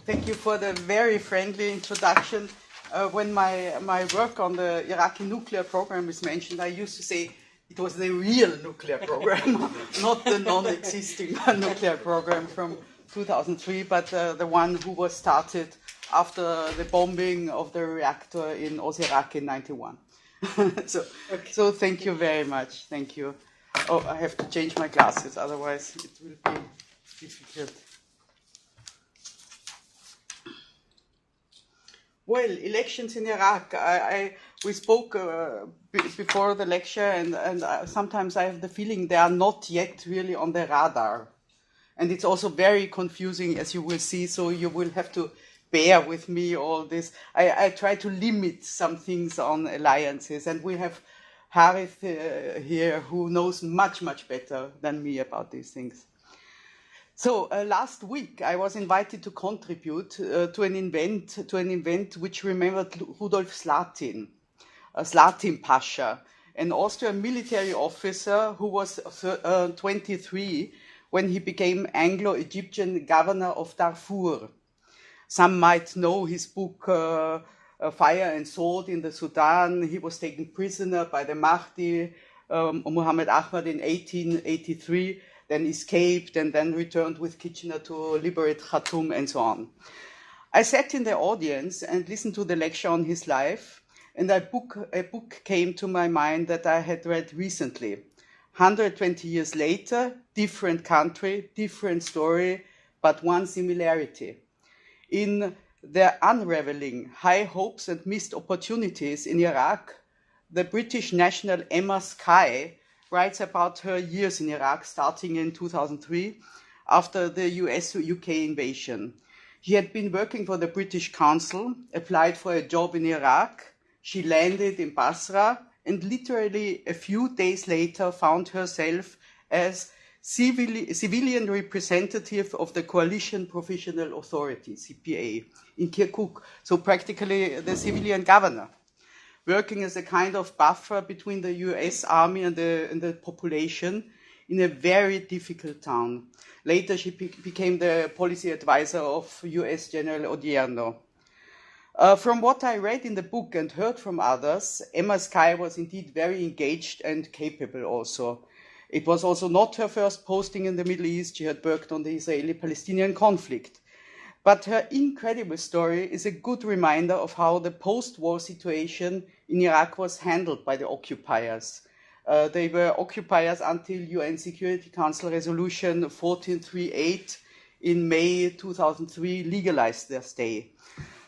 Thank you for the very friendly introduction. When my work on the Iraqi nuclear program is mentioned, I used to say it was the real nuclear program, not the non-existing nuclear program from 2003, but the one who was started after the bombing of the reactor in Iraq in 91. So thank you very much. Thank you. Oh, I have to change my glasses, otherwise it will be difficult. Well, elections in Iraq. We spoke before the lecture, and sometimes I have the feeling they are not yet really on the radar. And it's also very confusing, as you will see, so you will have to bear with me all this. I try to limit some things on alliances, and we have Harith here who knows much, much better than me about these things. So last week I was invited to contribute to an event which remembered Rudolf Slatin, Slatin Pasha, an Austrian military officer who was 23 when he became Anglo-Egyptian governor of Darfur. Some might know his book Fire and Sword in the Sudan. He was taken prisoner by the Mahdi, Muhammad Ahmad, in 1883. Then escaped and then returned with Kitchener to liberate Khartoum and so on. I sat in the audience and listened to the lecture on his life, and a book came to my mind that I had read recently. 120 years later, different country, different story, but one similarity. In their unraveling high hopes and missed opportunities in Iraq, the British national Emma Skye writes about her years in Iraq, starting in 2003, after the US-UK invasion. She had been working for the British Council, applied for a job in Iraq. She landed in Basra, and literally a few days later found herself as civilian representative of the Coalition Provisional Authority, CPA, in Kirkuk, so practically the civilian governor, working as a kind of buffer between the US army and the population in a very difficult town. Later, she became the policy advisor of US General Odierno. From what I read in the book and heard from others, Emma Skye was indeed very engaged and capable also. It was also not her first posting in the Middle East. She had worked on the Israeli-Palestinian conflict. But her incredible story is a good reminder of how the post-war situation in Iraq was handled by the occupiers. They were occupiers until UN Security Council Resolution 1438 in May 2003 legalized their stay.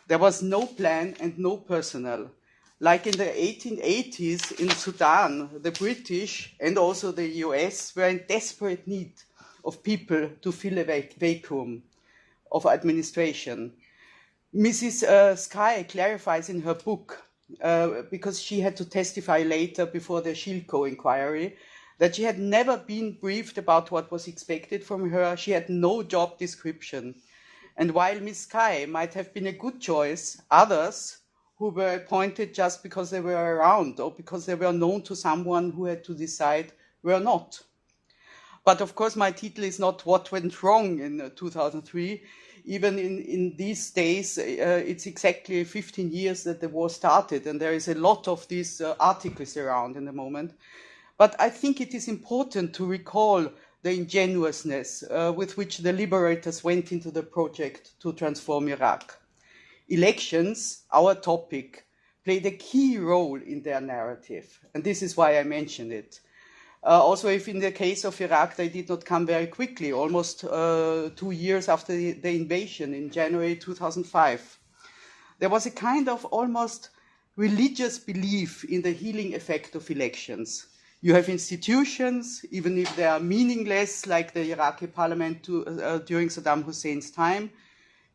There was no plan and no personnel. Like in the 1880s in Sudan, the British and also the US were in desperate need of people to fill a vacuum of administration. Mrs. Skye clarifies in her book, because she had to testify later before the Shilko inquiry, that she had never been briefed about what was expected from her. She had no job description. And while Ms. Skye might have been a good choice, others who were appointed just because they were around or because they were known to someone who had to decide were not. But of course, my title is not what went wrong in 2003. Even in these days, it's exactly 15 years that the war started, and there is a lot of these articles around in the moment. But I think it is important to recall the ingenuousness with which the liberators went into the project to transform Iraq. Elections, our topic, played a key role in their narrative, and this is why I mentioned it. Also, if in the case of Iraq, they did not come very quickly, almost 2 years after the invasion in January 2005. There was a kind of almost religious belief in the healing effect of elections. You have institutions, even if they are meaningless, like the Iraqi parliament during Saddam Hussein's time.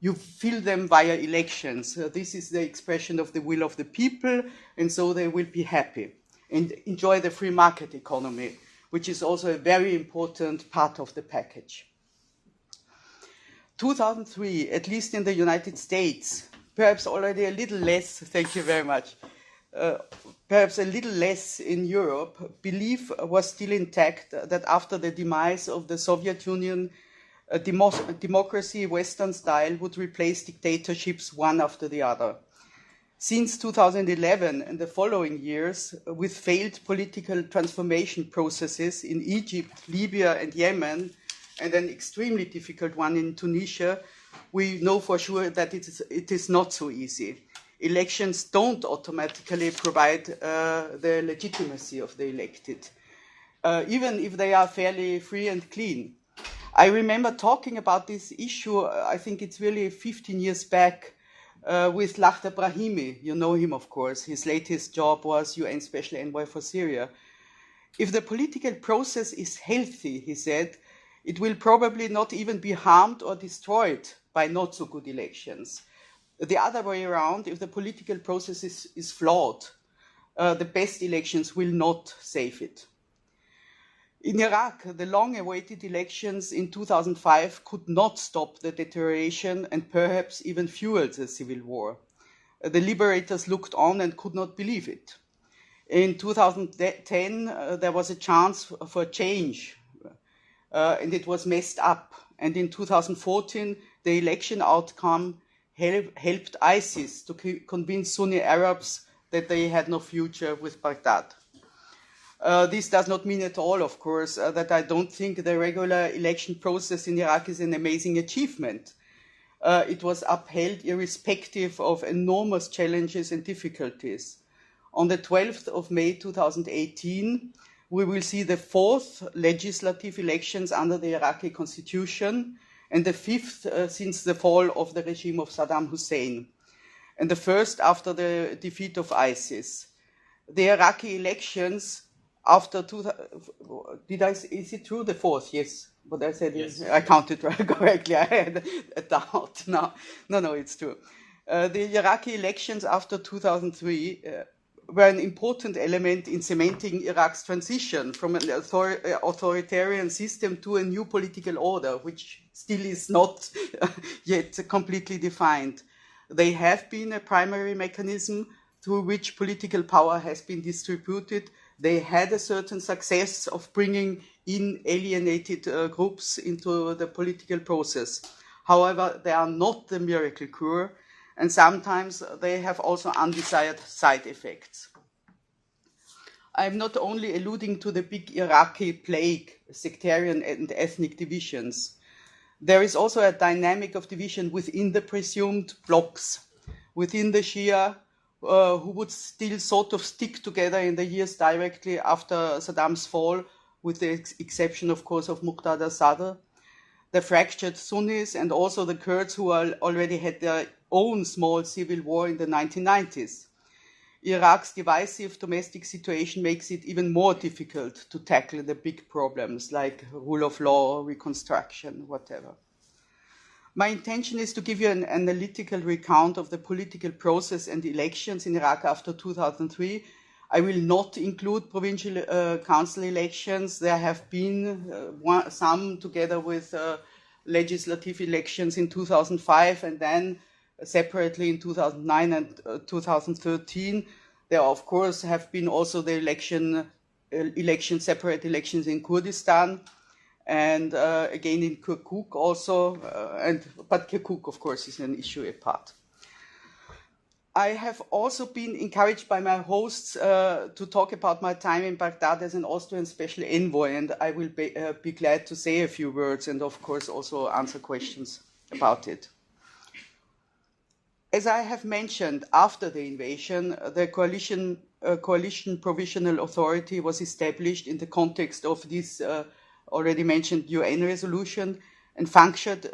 You fill them via elections. This is the expression of the will of the people, and so they will be happy and enjoy the free market economy, which is also a very important part of the package. 2003, at least in the United States, perhaps already a little less, thank you very much, perhaps a little less in Europe, belief was still intact that after the demise of the Soviet Union, A democracy, Western style, would replace dictatorships one after the other. Since 2011 and the following years, with failed political transformation processes in Egypt, Libya, and Yemen, and an extremely difficult one in Tunisia, we know for sure that it is not so easy. Elections don't automatically provide the legitimacy of the elected, even if they are fairly free and clean. I remember talking about this issue, I think it's really 15 years back, with Lakhdar Brahimi. You know him, of course. His latest job was UN Special Envoy for Syria. If the political process is healthy, he said, it will probably not even be harmed or destroyed by not so good elections. The other way around, if the political process is flawed, the best elections will not save it. In Iraq, the long-awaited elections in 2005 could not stop the deterioration and perhaps even fuel the civil war. The liberators looked on and could not believe it. In 2010, there was a chance for change, and it was messed up. And in 2014, the election outcome helped ISIS to convince Sunni Arabs that they had no future with Baghdad. This does not mean at all, of course, that I don't think the regular election process in Iraq is an amazing achievement. It was upheld irrespective of enormous challenges and difficulties. On the 12th of May 2018, we will see the fourth legislative elections under the Iraqi constitution and the fifth since the fall of the regime of Saddam Hussein, and the first after the defeat of ISIS. The Iraqi elections after is it true, the fourth? Yes. What I said is, I counted correctly. I had a doubt. No, it's true. The Iraqi elections after 2003 were an important element in cementing Iraq's transition from an authoritarian system to a new political order, which still is not yet completely defined. They have been a primary mechanism through which political power has been distributed. They had a certain success of bringing in alienated groups into the political process. However, they are not the miracle cure, and sometimes they have also undesired side effects. I'm not only alluding to the big Iraqi plague, sectarian and ethnic divisions. There is also a dynamic of division within the presumed blocs, within the Shia, who would still sort of stick together in the years directly after Saddam's fall, with the exception, of course, of Muqtada Sadr, the fractured Sunnis, and also the Kurds, who already had their own small civil war in the 1990s. Iraq's divisive domestic situation makes it even more difficult to tackle the big problems like rule of law, reconstruction, whatever. My intention is to give you an analytical recount of the political process and elections in Iraq after 2003. I will not include provincial council elections. There have been some together with legislative elections in 2005 and then separately in 2009 and 2013. There, of course, have been also the separate elections in Kurdistan. And again in Kirkuk also, but Kirkuk, of course, is an issue apart. I have also been encouraged by my hosts to talk about my time in Baghdad as an Austrian special envoy, and I will be glad to say a few words and, of course, also answer questions about it. As I have mentioned, after the invasion, the coalition provisional authority was established in the context of this already mentioned UN resolution and functioned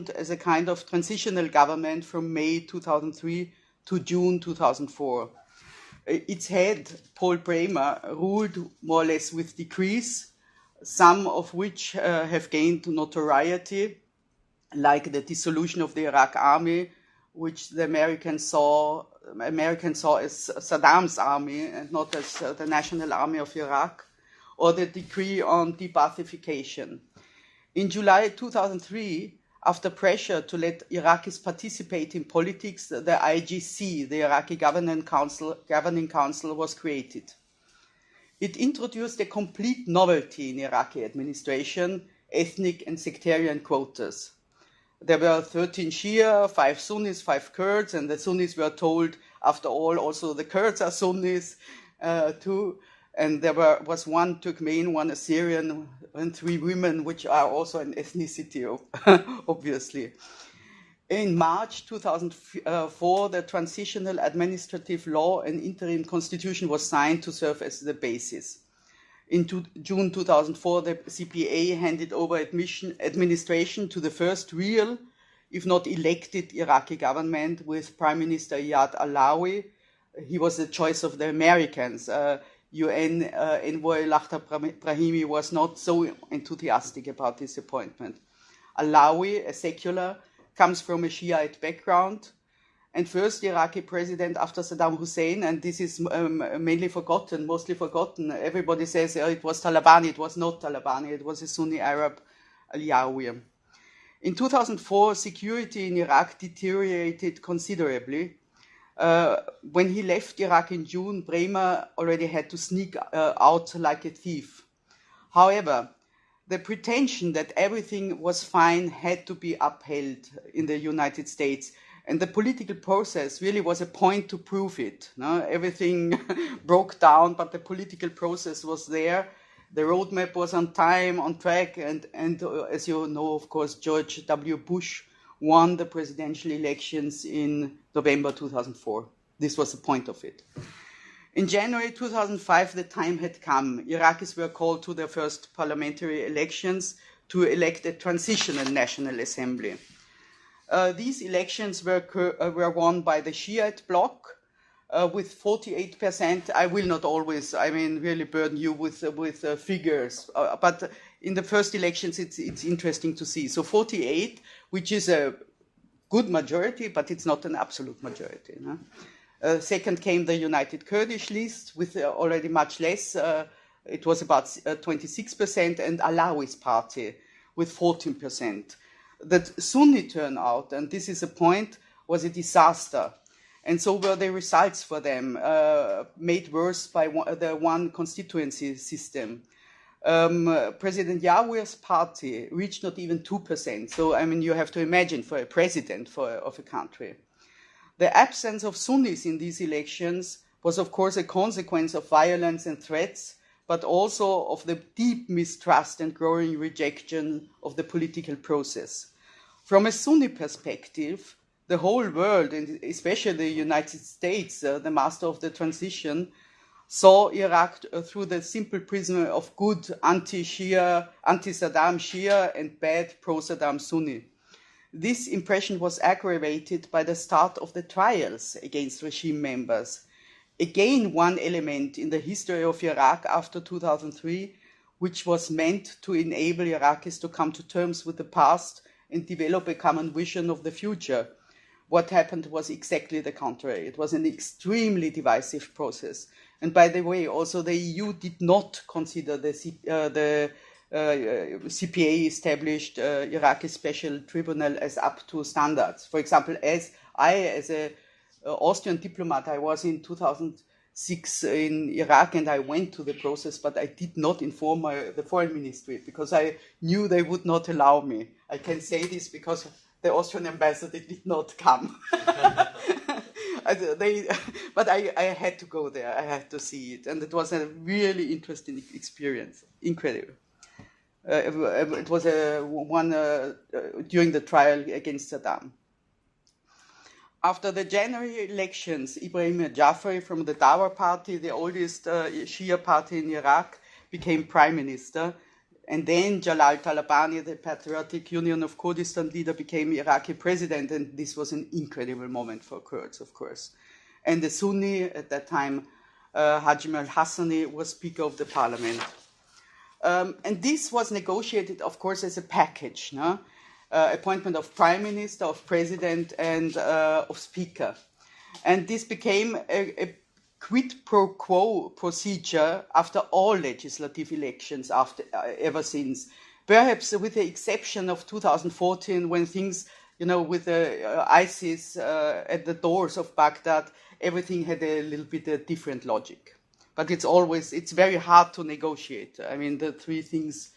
as a kind of transitional government from May 2003 to June 2004. Its head, Paul Bremer, ruled more or less with decrees, some of which have gained notoriety, like the dissolution of the Iraq army, which the Americans saw as Saddam's army and not as the National Army of Iraq, or the decree on de-Baathification. In July 2003, after pressure to let Iraqis participate in politics, the IGC, the Iraqi Governing Council, was created. It introduced a complete novelty in Iraqi administration, ethnic and sectarian quotas. There were 13 Shia, 5 Sunnis, 5 Kurds, and the Sunnis were told, after all, also the Kurds are Sunnis too. And there was 1 Turkmen, 1 Assyrian, and 3 women, which are also an ethnicity, obviously. In March 2004, the Transitional Administrative Law and Interim Constitution was signed to serve as the basis. In June 2004, the CPA handed over administration to the first real, if not elected, Iraqi government with Prime Minister Iyad Allawi. He was the choice of the Americans. UN envoy Lakhdar Brahimi was not so enthusiastic about this appointment. Allawi, a secular, comes from a Shiite background, and first Iraqi president after Saddam Hussein, and this is mostly forgotten. Everybody says it was Talabani. It was not Talabani. It was a Sunni Arab, Allawi. In 2004, security in Iraq deteriorated considerably. When he left Iraq in June, Bremer already had to sneak out like a thief. However, the pretension that everything was fine had to be upheld in the United States. And the political process really was a point to prove it. No? Everything broke down, but the political process was there. The roadmap was on time, on track, and as you know, of course, George W. Bush won the presidential elections in November 2004. This was the point of it. In January 2005, the time had come. Iraqis were called to their first parliamentary elections to elect a transitional National Assembly. These elections were won by the Shiite bloc with 48%. I will not always, really burden you with figures, but in the first elections, it's interesting to see. So 48, which is a good majority, but it's not an absolute majority. No? Second came the United Kurdish list with already much less. It was about 26%, and Allawi's party with 14%. The Sunni turnout, and this is a point, was a disaster. And so were the results for them, made worse by the one constituency system. President Yawir's party reached not even 2%. So, you have to imagine for a president of a country. The absence of Sunnis in these elections was, of course, a consequence of violence and threats, but also of the deep mistrust and growing rejection of the political process. From a Sunni perspective, the whole world, and especially the United States, the master of the transition, saw Iraq through the simple prism of good anti-Shia, anti-Saddam Shia and bad pro-Saddam Sunni. This impression was aggravated by the start of the trials against regime members. Again, one element in the history of Iraq after 2003, which was meant to enable Iraqis to come to terms with the past and develop a common vision of the future. What happened was exactly the contrary. It was an extremely divisive process. And by the way, also the EU did not consider the CPA established Iraqi Special Tribunal as up to standards. For example, as an Austrian diplomat, I was in 2006 in Iraq and I went to the process, but I did not inform the foreign ministry because I knew they would not allow me. I can say this because the Austrian ambassador did not come. But I had to go there. I had to see it. And it was a really interesting experience. Incredible. It was one during the trial against Saddam. After the January elections, Ibrahim Jafari from the Dawa party, the oldest Shia party in Iraq, became prime minister. And then Jalal Talabani, the Patriotic Union of Kurdistan leader, became Iraqi president. And this was an incredible moment for Kurds, of course. And the Sunni, at that time, Hajim al-Hassani, was Speaker of the Parliament. And this was negotiated, of course, as a package, no? Appointment of prime minister, of president, and of speaker. And this became a quid pro quo procedure after all legislative elections ever since. Perhaps with the exception of 2014, when things, with ISIS at the doors of Baghdad, everything had a little bit different logic. But it's very hard to negotiate. The three things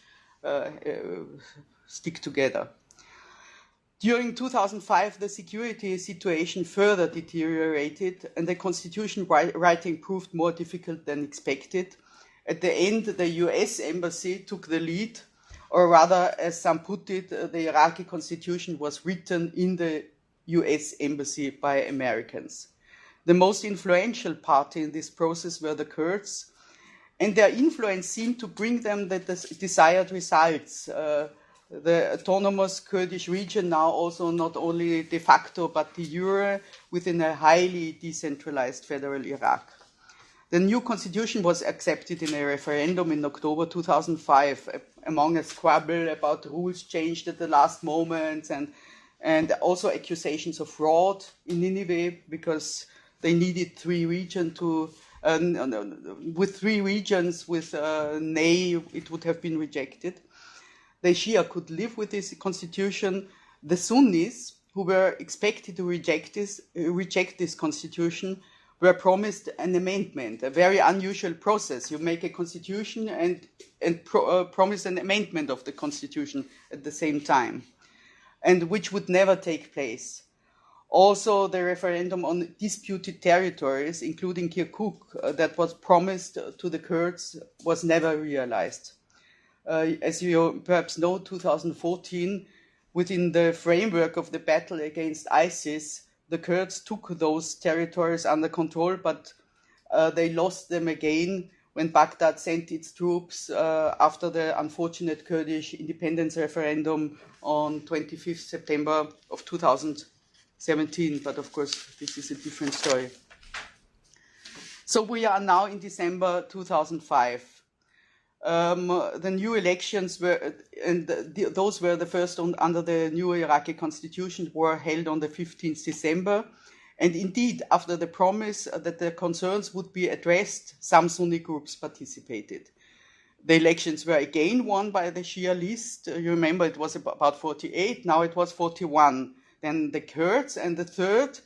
stick together. During 2005, the security situation further deteriorated and the constitution writing proved more difficult than expected. At the end, the US embassy took the lead, or rather, as some put it, the Iraqi constitution was written in the US embassy by Americans. The most influential party in this process were the Kurds, and their influence seemed to bring them the desired results. The autonomous Kurdish region now also not only de facto but de jure within a highly decentralized federal Iraq. The new constitution was accepted in a referendum in October 2005 among a squabble about rules changed at the last moment and also accusations of fraud in Nineveh because they needed three regions to with three regions with nay it would have been rejected. The Shia could live with this constitution. The Sunnis, who were expected to reject this constitution, were promised an amendment, a very unusual process. You make a constitution and promise an amendment of the constitution at the same time, and which would never take place. Also, the referendum on disputed territories, including Kirkuk, that was promised to the Kurds, was never realized. As you perhaps know, 2014, within the framework of the battle against ISIS, the Kurds took those territories under control, but they lost them again when Baghdad sent its troops after the unfortunate Kurdish independence referendum on 25th September of 2017. But of course, this is a different story. So we are now in December 2005. The new elections were, and those were the first under the new Iraqi constitution, were held on the 15th December. And indeed, after the promise that the concerns would be addressed, some Sunni groups participated. The elections were again won by the Shia list. You remember it was about 48, now it was 41. Then the Kurds, and the third,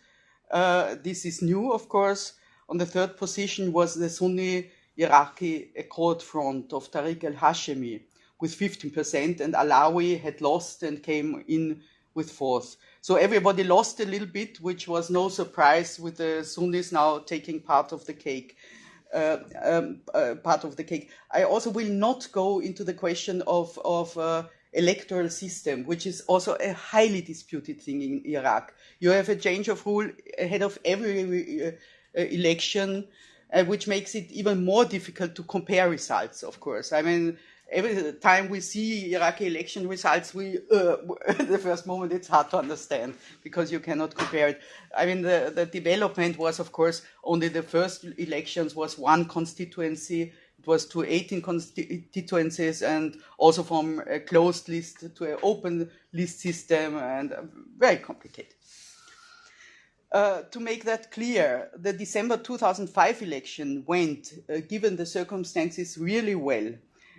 this is new of course, on the third position was the Sunni Iraqi Accord Front of Tariq al-Hashemi with 15%, and Alawi had lost and came in with fourth. So everybody lost a little bit, which was no surprise with the Sunnis now taking part of the cake. I also will not go into the question of electoral system, which is also a highly disputed thing in Iraq. You have a change of rule ahead of every election, which makes it even more difficult to compare results, of course. I mean, every time we see Iraqi election results, the first moment it's hard to understand because you cannot compare it. I mean, the development was, of course, only the first elections was one constituency. It was to 18 constituencies, and also from a closed list to an open list system, and very complicated. To make that clear, the December 2005 election went, given the circumstances, really well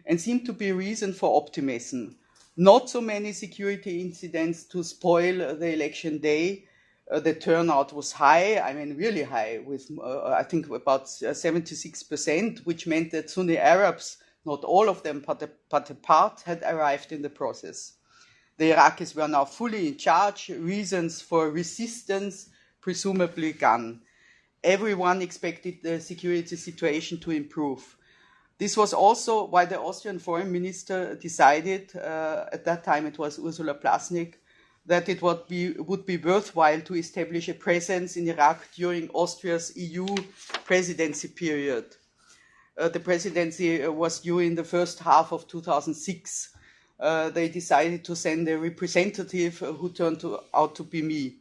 and seemed to be reason for optimism. Not so many security incidents to spoil the election day. The turnout was high, I mean really high, with I think about 76%, which meant that Sunni Arabs, not all of them, but a part, had arrived in the process. The Iraqis were now fully in charge, reasons for resistance presumably gone. Everyone expected the security situation to improve. This was also why the Austrian foreign minister decided, at that time it was Ursula Plasnik, that it would be worthwhile to establish a presence in Iraq during Austria's EU presidency period. The presidency was due in the first half of 2006. They decided to send a representative who turned out to be me.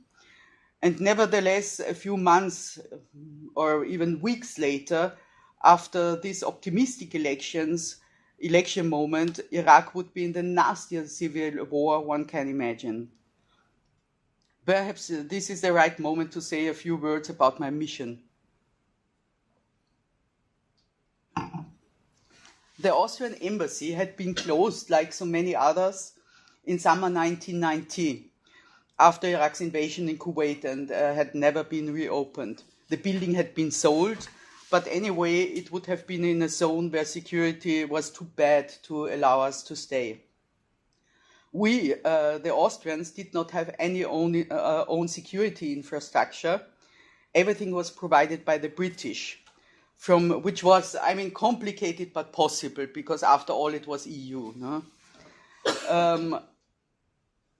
And nevertheless, a few months or even weeks later, after this optimistic election moment, Iraq would be in the nastiest civil war one can imagine. Perhaps this is the right moment to say a few words about my mission. The Austrian embassy had been closed, like so many others, in summer 1990, after Iraq's invasion in Kuwait, and had never been reopened. The building had been sold, but anyway, it would have been in a zone where security was too bad to allow us to stay. We, the Austrians, did not have any own security infrastructure. Everything was provided by the British, which was, I mean, complicated but possible, because after all it was EU. No?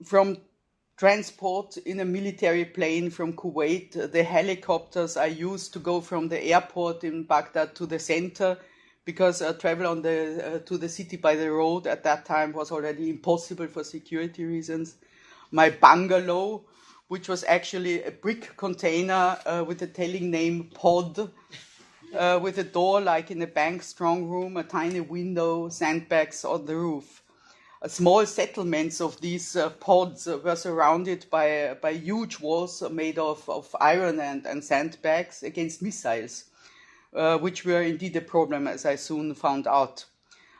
From transport in a military plane from Kuwait, the helicopters I used to go from the airport in Baghdad to the center, because travel to the city by the road at that time was already impossible for security reasons. My bungalow, which was actually a brick container with a telling name Pod, with a door like in a bank strong room, a tiny window, sandbags on the roof. Small settlements of these pods were surrounded by huge walls made of iron and sandbags against missiles, which were indeed a problem, as I soon found out.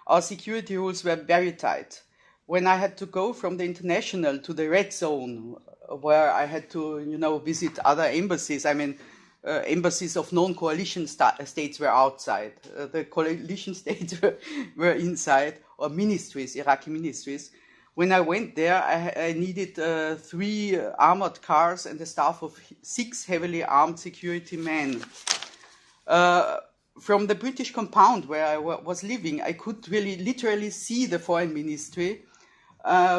Our security rules were very tight. When I had to go from the international to the red zone, where I had to, visit other embassies, I mean, embassies of non-coalition states were outside. The coalition states were inside, or ministries, Iraqi ministries. When I went there, I needed 3 armored cars and a staff of 6 heavily armed security men. From the British compound where I was living, I could really literally see the foreign ministry,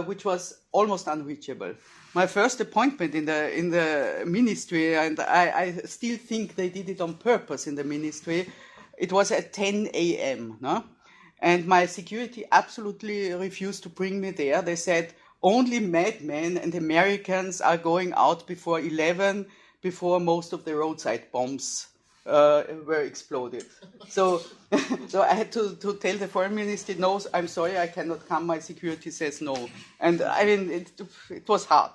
which was almost unreachable. My first appointment in the ministry, and I still think they did it on purpose in the ministry, it was at 10 a.m. No? And my security absolutely refused to bring me there. They said only madmen and Americans are going out before 11, before most of the roadside bombs were exploded. So I had to tell the foreign ministry, no, I'm sorry, I cannot come. My security says no. And I mean, it was hard.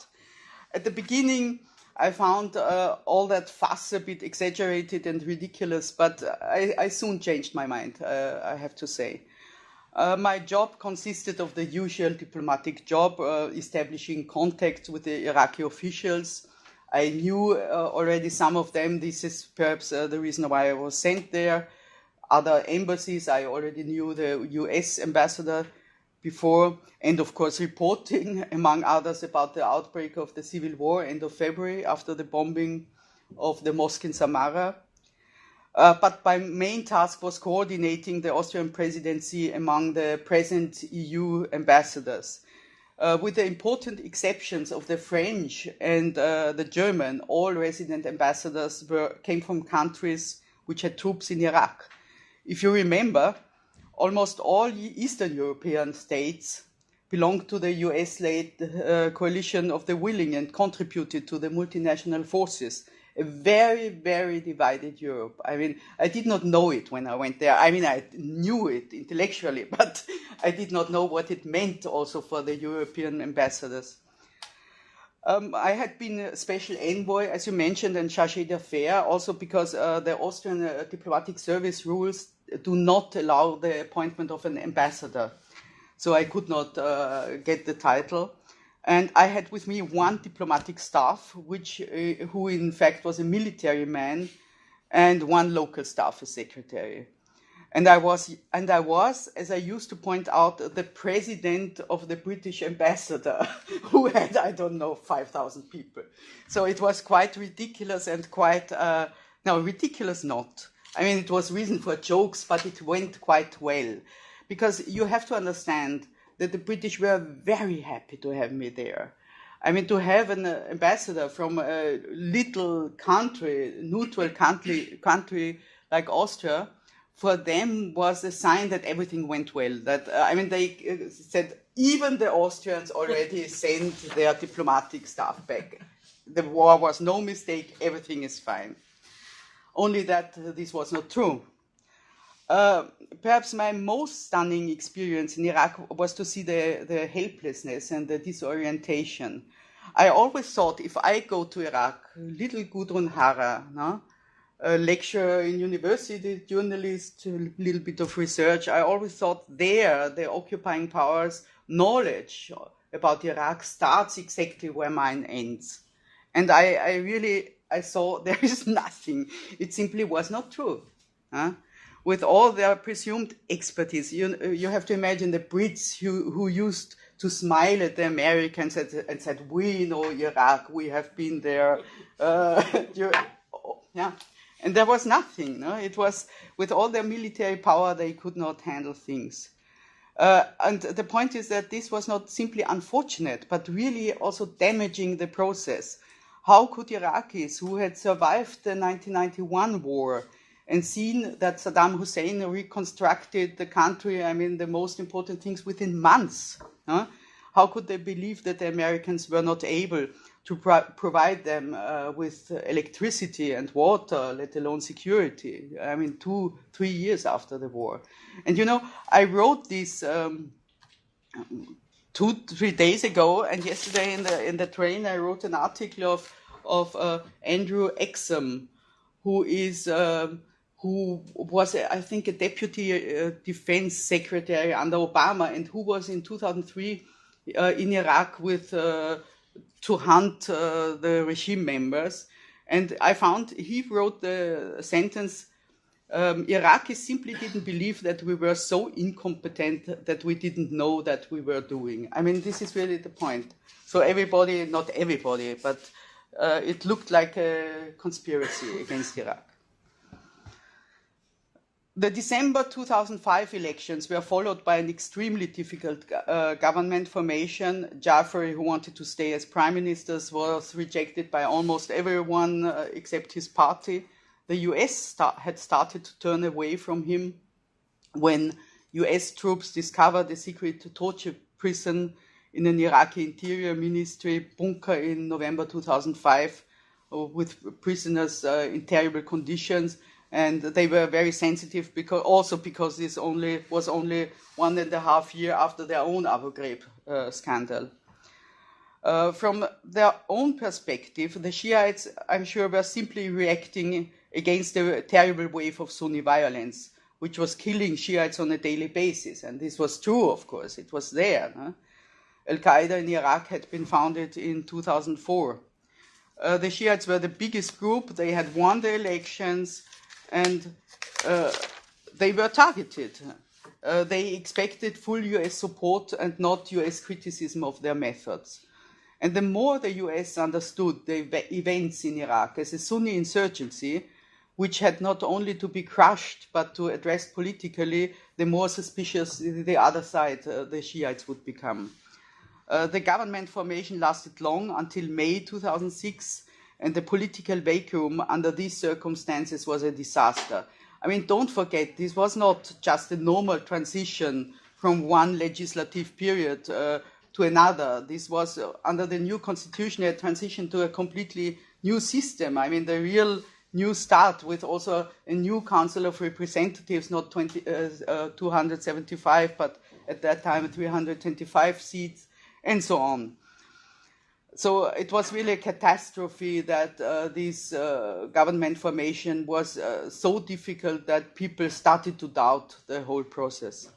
At the beginning, I found all that fuss a bit exaggerated and ridiculous, but I soon changed my mind, I have to say. My job consisted of the usual diplomatic job, establishing contacts with the Iraqi officials. I knew already some of them. This is perhaps the reason why I was sent there. Other embassies, I already knew the US ambassador before, and of course reporting, among others, about the outbreak of the civil war end of February after the bombing of the mosque in Samarra. But my main task was coordinating the Austrian presidency among the present EU ambassadors. With the important exceptions of the French and the German, all resident ambassadors came from countries which had troops in Iraq. If you remember, almost all Eastern European states belonged to the US-led coalition of the willing and contributed to the multinational forces. A very, very divided Europe. I mean, I did not know it when I went there. I mean, I knew it intellectually, but I did not know what it meant also for the European ambassadors. I had been a special envoy, as you mentioned, and chargé d'affaires, also because the Austrian diplomatic service rules do not allow the appointment of an ambassador. So I could not get the title. And I had with me 1 diplomatic staff, who in fact was a military man, and 1 local staff, a secretary. And I was, as I used to point out, the president of the British ambassador, who had, 5,000 people. So it was quite ridiculous and ridiculous not. I mean, it was reason for jokes, but it went quite well. Because you have to understand that the British were very happy to have me there. I mean, to have an ambassador from a little country, neutral country like Austria, for them was a sign that everything went well. That they said even the Austrians already sent their diplomatic staff back. The war was no mistake, everything is fine. Only that this was not true. Perhaps my most stunning experience in Iraq was to see the helplessness and the disorientation. I always thought, if I go to Iraq, little Gudrun Harrer, a lecturer in university, journalist, a little bit of research, I always thought the occupying powers' knowledge about Iraq starts exactly where mine ends. And I saw there is nothing. It simply was not true. with all their presumed expertise. You have to imagine the Brits who used to smile at the Americans and said, "We know Iraq, we have been there." And there was nothing. No? It was, with all their military power, they could not handle things. And the point is that this was not simply unfortunate, but really also damaging the process. How could Iraqis who had survived the 1991 war and seen that Saddam Hussein reconstructed the country, I mean, the most important things within months, how could they believe that the Americans were not able to provide them with electricity and water, let alone security? I mean, 2-3 years after the war. And I wrote this 2-3 days ago, and yesterday in the train I wrote an article of Andrew Exum, who was, I think, a deputy defense secretary under Obama, and who was in 2003 in Iraq to hunt the regime members. And I found he wrote the sentence, Iraqis simply didn't believe that we were so incompetent that we didn't know that we were doing. I mean, this is really the point. So everybody, not everybody, but it looked like a conspiracy against Iraq. The December 2005 elections were followed by an extremely difficult government formation. Jafari, who wanted to stay as prime minister, was rejected by almost everyone except his party. The US had started to turn away from him when US troops discovered a secret torture prison in an Iraqi Interior Ministry bunker in November 2005 with prisoners in terrible conditions. And they were very sensitive because this was only 1.5 years after their own Abu Ghraib scandal. From their own perspective, the Shiites, I'm sure, were simply reacting against the terrible wave of Sunni violence, which was killing Shiites on a daily basis. And this was true, of course. It was there. No? Al-Qaeda in Iraq had been founded in 2004. The Shiites were the biggest group. They had won the elections, and they were targeted. They expected full US support and not US criticism of their methods. And the more the US understood the events in Iraq as a Sunni insurgency, which had not only to be crushed but to address politically, the more suspicious the other side, the Shiites, would become. The government formation lasted long until May 2006, and the political vacuum under these circumstances was a disaster. I mean, don't forget, this was not just a normal transition from one legislative period to another. This was, under the new constitution, a transition to a completely new system. I mean, the real new start with also a new Council of Representatives, not 275, but at that time 325 seats, and so on. So it was really a catastrophe that this government formation was so difficult that people started to doubt the whole process.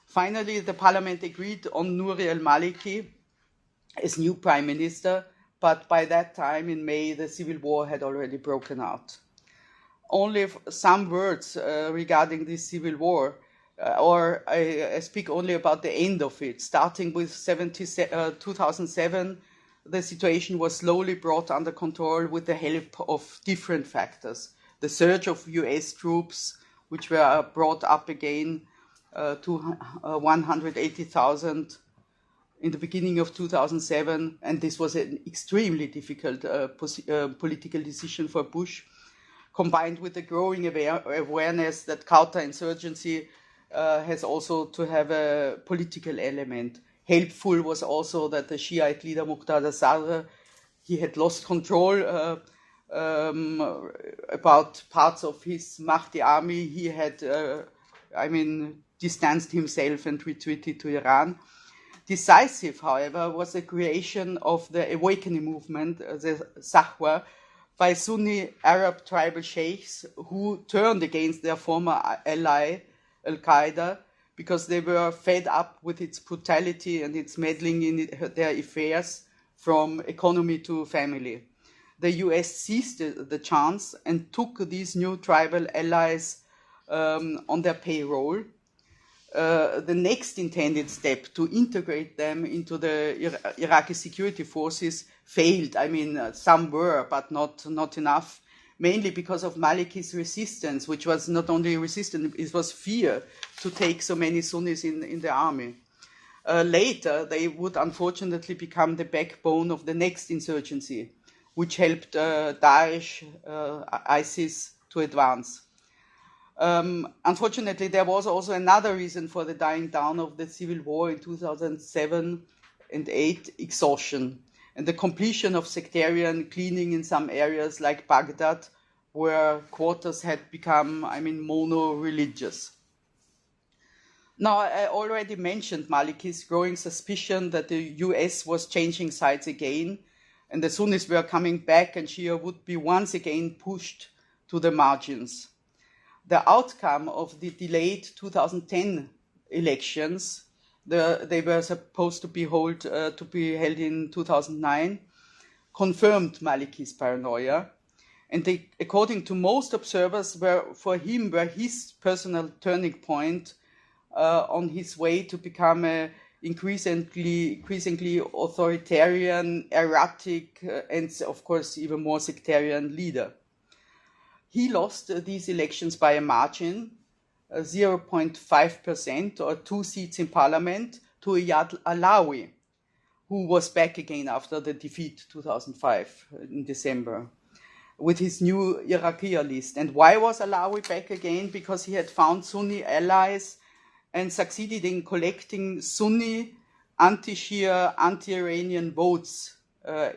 Finally, the parliament agreed on Nouri al-Maliki as new prime minister, but by that time in May, the civil war had already broken out. Only some words regarding this civil war, or I speak only about the end of it. Starting with 2007, the situation was slowly brought under control with the help of different factors. The surge of US troops, which were brought up again to 180,000 in the beginning of 2007, and this was an extremely difficult political decision for Bush, combined with the growing awareness that counterinsurgency has also to have a political element. Helpful was also that the Shiite leader Muqtada Sadr, he had lost control about parts of his Mahdi army. He had, distanced himself and retreated to Iran. Decisive, however, was the creation of the awakening movement, the Sahwa, by Sunni Arab tribal sheikhs who turned against their former ally, Al-Qaeda, because they were fed up with its brutality and its meddling in their affairs from economy to family. The US seized the chance and took these new tribal allies on their payroll. The next intended step to integrate them into the Iraqi security forces failed. I mean, some were, but not enough, mainly because of Maliki's resistance, which was not only resistance, it was fear to take so many Sunnis in the army. Later, they would unfortunately become the backbone of the next insurgency, which helped Daesh, ISIS to advance. Unfortunately, there was also another reason for the dying down of the civil war in 2007 and 2008, exhaustion, and the completion of sectarian cleaning in some areas like Baghdad, where quarters had become, mono-religious. Now, I already mentioned Maliki's growing suspicion that the US was changing sides again, and the Sunnis were coming back, and Shia would be once again pushed to the margins. The outcome of the delayed 2010 elections, they were supposed to be held in 2009, confirmed Maliki's paranoia, and they, according to most observers, were his personal turning point on his way to become an increasingly authoritarian, erratic, and of course even more sectarian leader. He lost these elections by a margin, 0.5%, or 2 seats in parliament, to Iyad Alawi, who was back again after the defeat 2005 in December, with his new Iraqi list. And why was Alawi back again? Because he had found Sunni allies and succeeded in collecting Sunni, anti-Shia, anti-Iranian votes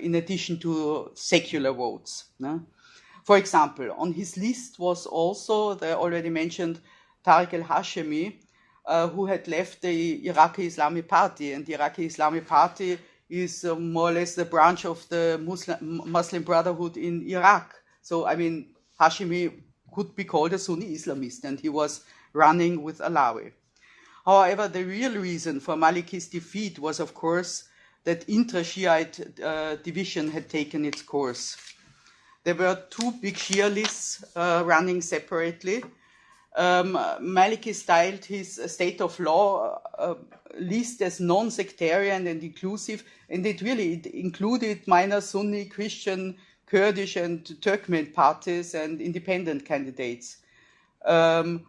in addition to secular votes. No? For example, on his list was also the already mentioned Tariq al-Hashemi, who had left the Iraqi Islamic Party. And the Iraqi Islamic Party is more or less the branch of the Muslim Brotherhood in Iraq. So, Hashemi could be called a Sunni Islamist, and he was running with Alawi. However, the real reason for Maliki's defeat was, of course, that intra-Shiite division had taken its course. There were 2 big Shia lists running separately. Maliki styled his state of law list as non-sectarian and inclusive, and it included minor Sunni, Christian, Kurdish, and Turkmen parties and independent candidates. And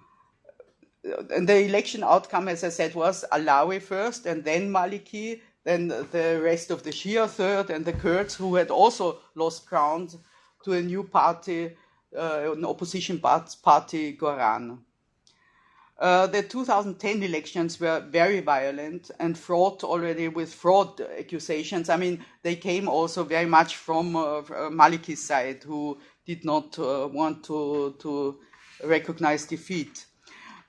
the election outcome, as I said, was Alawi first, and then Maliki, then the rest of the Shia third, and the Kurds, who had also lost ground to a new party, an opposition party, Goran. The 2010 elections were very violent and fraught already with fraud accusations. They came also very much from Maliki's side, who did not want to recognize defeat.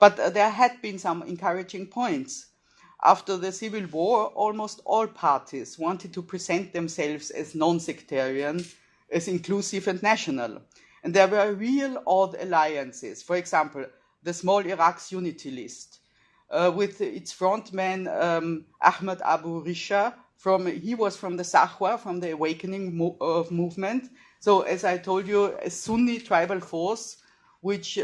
But there had been some encouraging points. After the civil war, almost all parties wanted to present themselves as non-sectarian, as inclusive and national. And there were real odd alliances. For example, the Small Iraq's Unity List, with its frontman Ahmed Abu Risha. He was from the Sahwa, from the Awakening movement. So, as I told you, a Sunni tribal force, which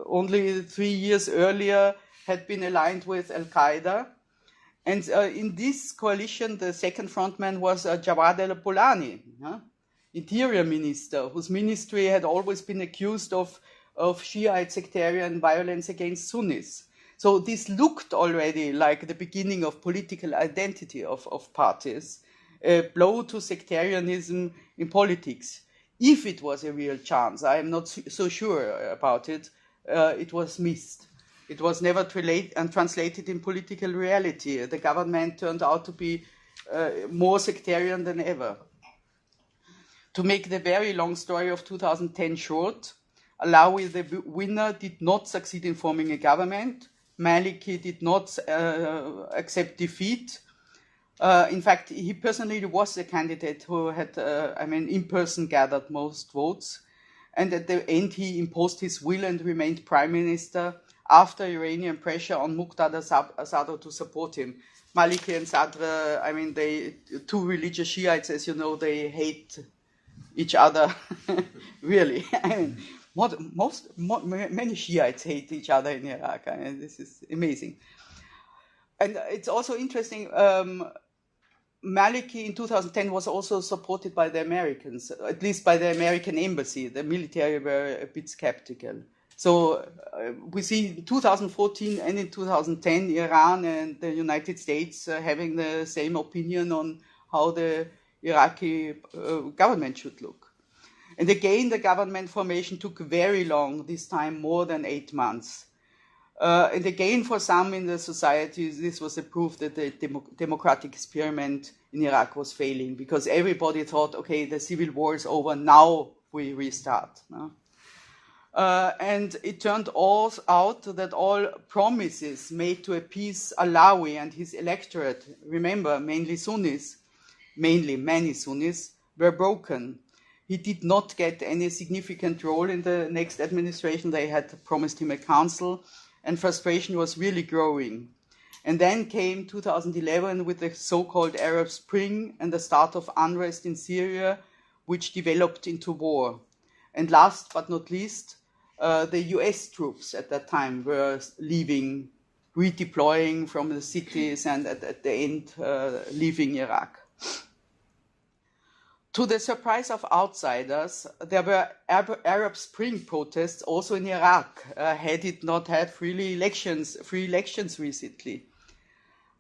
only 3 years earlier had been aligned with Al-Qaeda. And in this coalition, the second frontman was Jawad al-Bulani, interior minister, whose ministry had always been accused of Shiite sectarian violence against Sunnis. So this looked already like the beginning of political identity of parties, a blow to sectarianism in politics. If it was a real chance, I am not so sure about it, it was missed. It was never translated in political reality. The government turned out to be more sectarian than ever. To make the very long story of 2010 short, Alawi, the winner, did not succeed in forming a government. Maliki did not accept defeat. In fact, he personally was the candidate who had, in person gathered most votes. And at the end, he imposed his will and remained prime minister after Iranian pressure on Muqtada Sadr to support him. Maliki and Sadr, they 2 religious Shiites, as you know, they hate each other, really. many Shiites hate each other in Iraq. I mean, this is amazing. And it's also interesting, Maliki in 2010 was also supported by the Americans, at least by the American embassy. The military were a bit skeptical. So we see in 2014 and in 2010, Iran and the United States having the same opinion on how the Iraqi government should look. And again, the government formation took very long, this time more than 8 months. And again, for some in the society, this was a proof that the democratic experiment in Iraq was failing, because everybody thought, okay, the civil war is over, now we restart. No? And it turned out that all promises made to appease Alawi and his electorate, remember, mainly many Sunnis, were broken. He did not get any significant role in the next administration. They had promised him a council, and frustration was really growing. And then came 2011 with the so-called Arab Spring and the start of unrest in Syria, which developed into war. And last but not least, the US troops at that time were leaving, redeploying from the cities, and at the end leaving Iraq. To the surprise of outsiders, there were Arab Spring protests also in Iraq, had it not had free elections recently.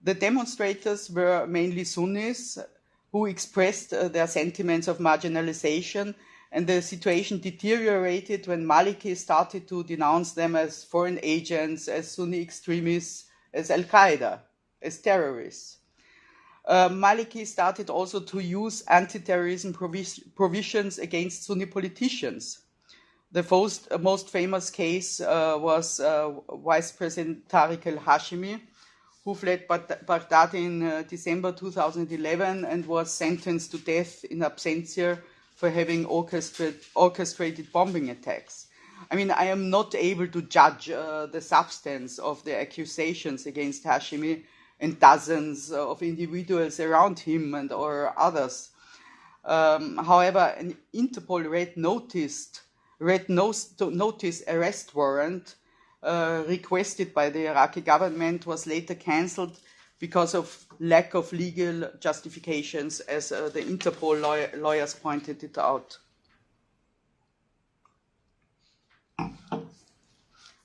The demonstrators were mainly Sunnis who expressed their sentiments of marginalization, and the situation deteriorated when Maliki started to denounce them as foreign agents, as Sunni extremists, as Al-Qaeda, as terrorists. Maliki started also to use anti-terrorism provisions against Sunni politicians. The most famous case was Vice President Tariq al-Hashimi, who fled Baghdad in December 2011 and was sentenced to death in absentia for having orchestrated bombing attacks. I mean, I am not able to judge the substance of the accusations against Hashimi and dozens of individuals around him and or others. However, an Interpol red notice arrest warrant requested by the Iraqi government was later cancelled because of lack of legal justifications, as the Interpol lawyers pointed it out.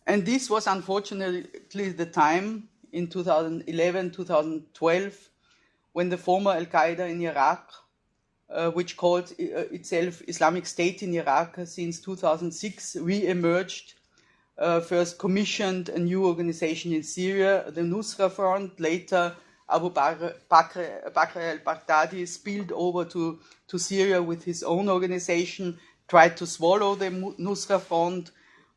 And this was unfortunately the time in 2011, 2012, when the former Al-Qaeda in Iraq, which called itself Islamic State in Iraq since 2006, re-emerged, first commissioned a new organization in Syria, the Nusra Front. Later, Abu Bakr al-Baghdadi spilled over to Syria with his own organization, tried to swallow the Nusra Front.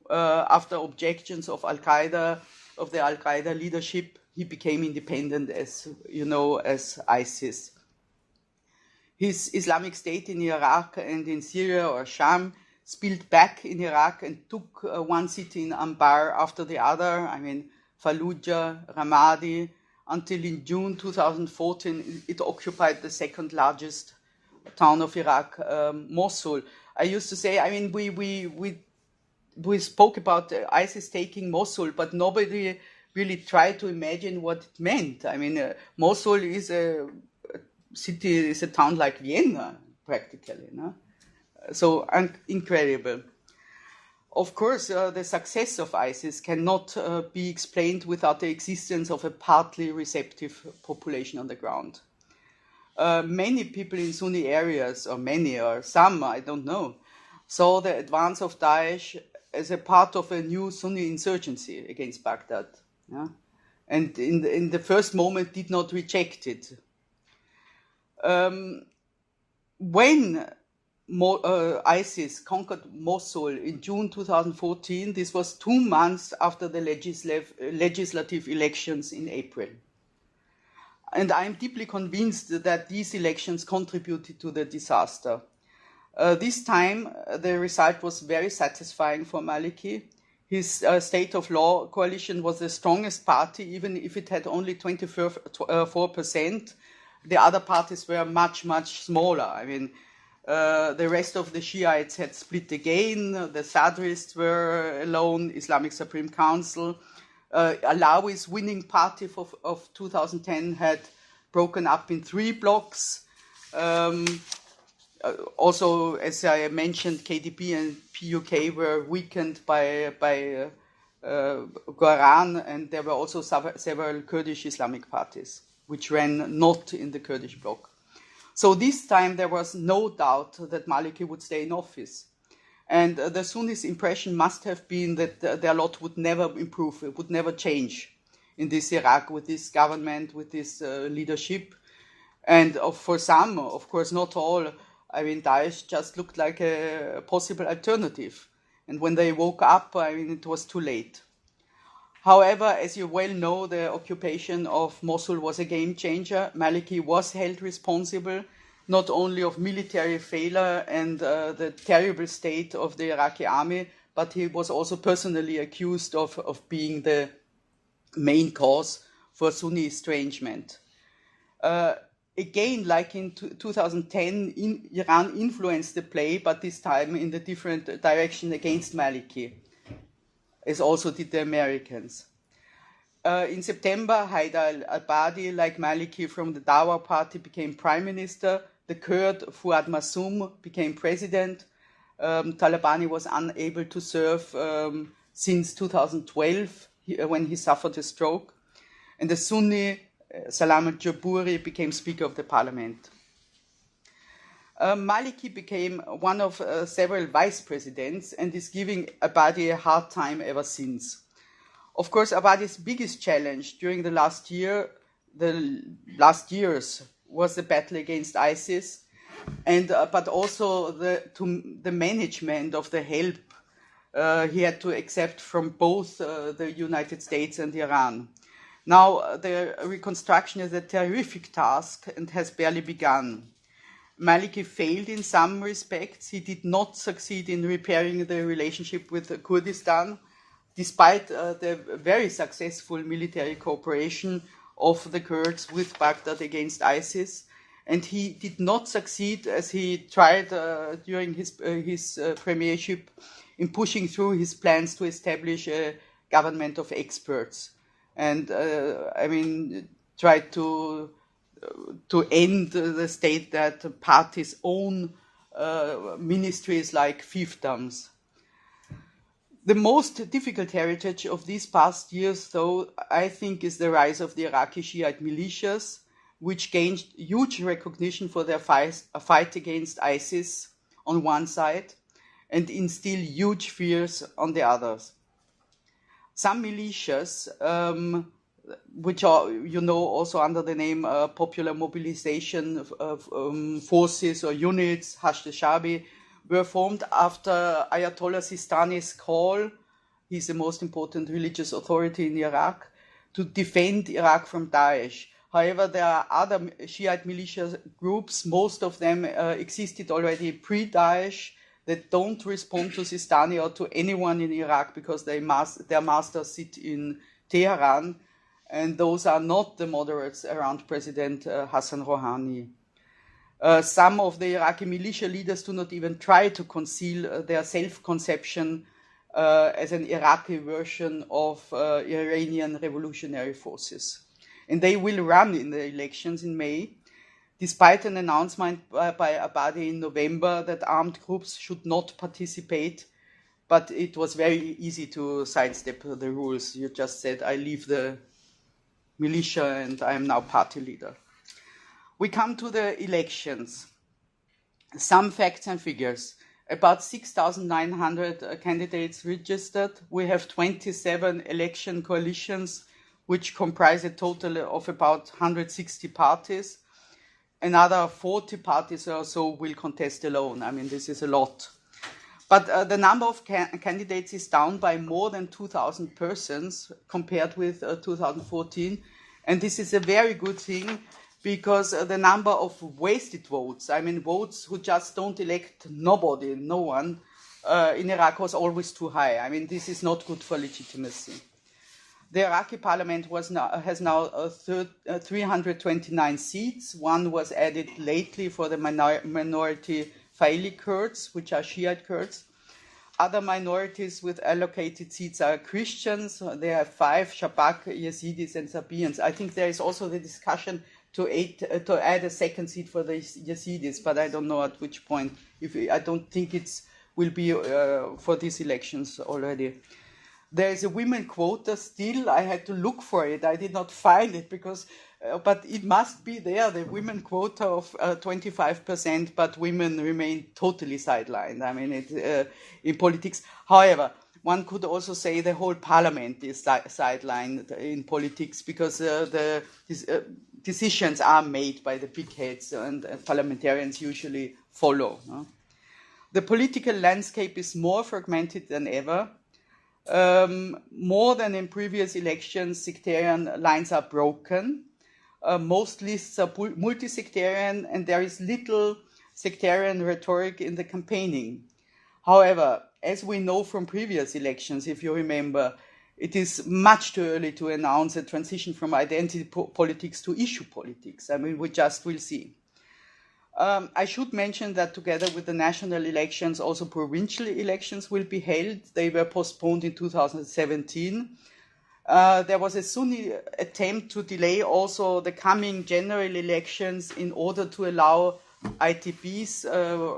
After objections of the Al-Qaeda leadership, he became independent, as you know, as ISIS. His Islamic State in Iraq and in Syria or Sham spilled back in Iraq and took one city in Anbar after the other. I mean, Fallujah, Ramadi, until in June 2014 it occupied the second largest town of Iraq, Mosul. I used to say, I mean, we spoke about ISIS taking Mosul, but nobody really tried to imagine what it meant. I mean, Mosul is a city, is a town like Vienna, practically. No? So incredible. Of course, the success of ISIS cannot be explained without the existence of a partly receptive population on the ground. Many people in Sunni areas, or many or some, I don't know, saw the advance of Daesh as a part of a new Sunni insurgency against Baghdad. Yeah? And in the first moment did not reject it. When ISIS conquered Mosul in June 2014, this was 2 months after the legislative elections in April. And I'm deeply convinced that these elections contributed to the disaster. This time, the result was very satisfying for Maliki. His State of Law coalition was the strongest party, even if it had only 24%. The other parties were much, much smaller. I mean, The rest of the Shiites had split again. The Sadrists were alone, Islamic Supreme Council. Alawi's winning party of 2010 had broken up in 3 blocks. Also, as I mentioned, KDP and PUK were weakened by Goran, and there were also several Kurdish Islamic parties, which ran not in the Kurdish bloc. So this time there was no doubt that Maliki would stay in office. And the Sunnis' impression must have been that their lot would never improve, it would never change in this Iraq with this government, with this leadership. And for some, of course not all, I mean, Daesh just looked like a possible alternative. And when they woke up, I mean, it was too late. However, as you well know, the occupation of Mosul was a game changer. Maliki was held responsible not only of military failure and the terrible state of the Iraqi army, but he was also personally accused of being the main cause for Sunni estrangement. Again, like in 2010, Iran influenced the play, but this time in the different direction against Maliki, as also did the Americans. In September, Haidar al-Abadi, like Maliki from the Dawa party, became prime minister. The Kurd Fuad Massoum became president. Talabani was unable to serve since 2012 when he suffered a stroke. And the Sunni Salam al-Jabouri became Speaker of the Parliament. Maliki became one of several vice presidents and is giving Abadi a hard time ever since. Of course, Abadi's biggest challenge during the last years, was the battle against ISIS, and but also the management of the help he had to accept from both the United States and Iran. Now, the reconstruction is a terrific task and has barely begun. Maliki failed in some respects. He did not succeed in repairing the relationship with Kurdistan, despite the very successful military cooperation of the Kurds with Baghdad against ISIS. And he did not succeed, as he tried during his premiership, in pushing through his plans to establish a government of experts. And tried to end the state that parties own ministries like fiefdoms. The most difficult heritage of these past years, though, I think, is the rise of the Iraqi Shiite militias, which gained huge recognition for their fight against ISIS on one side and instill huge fears on the others. Some militias, which are, also under the name Popular Mobilization Forces or Units, Hashd al-Shabi, were formed after Ayatollah Sistani's call, he's the most important religious authority in Iraq, to defend Iraq from Daesh. However, there are other Shiite militia groups, most of them existed already pre-Daesh, that don't respond to Sistani or to anyone in Iraq because their masters sit in Tehran, and those are not the moderates around President Hassan Rouhani. Some of the Iraqi militia leaders do not even try to conceal their self-conception as an Iraqi version of Iranian revolutionary forces. And they will run in the elections in May, despite an announcement by Abadi in November that armed groups should not participate. But it was very easy to sidestep the rules. You just said, I leave the militia and I am now party leader. We come to the elections. Some facts and figures. About 6,900 candidates registered. We have 27 election coalitions, which comprise a total of about 160 parties. Another 40 parties or so will contest alone. I mean, this is a lot. But the number of candidates is down by more than 2,000 persons compared with 2014. And this is a very good thing because the number of wasted votes, I mean, votes who just don't elect nobody, no one, in Iraq was always too high. I mean, this is not good for legitimacy. The Iraqi parliament has now 329 seats. One was added lately for the minority Faili Kurds, which are Shiite Kurds. Other minorities with allocated seats are Christians. They have 5, Shabak, Yazidis, and Sabians. I think there is also the discussion to add a second seat for the Yazidis, but I don't know at which point. I don't think it will be for these elections already. There is a women quota still. I had to look for it. I did not find it because, but it must be there, the women quota of 25%, but women remain totally sidelined. I mean, in politics. However, one could also say the whole parliament is sidelined in politics because decisions are made by the big heads and parliamentarians usually follow. No? The political landscape is more fragmented than ever. More than in previous elections, sectarian lines are broken. Most lists are multi-sectarian, and there is little sectarian rhetoric in the campaigning. However, as we know from previous elections, if you remember, it is much too early to announce a transition from identity politics to issue politics. I mean, we just will see. I should mention that together with the national elections, also provincial elections will be held. They were postponed in 2017. There was a Sunni attempt to delay also the coming general elections in order to allow ITPs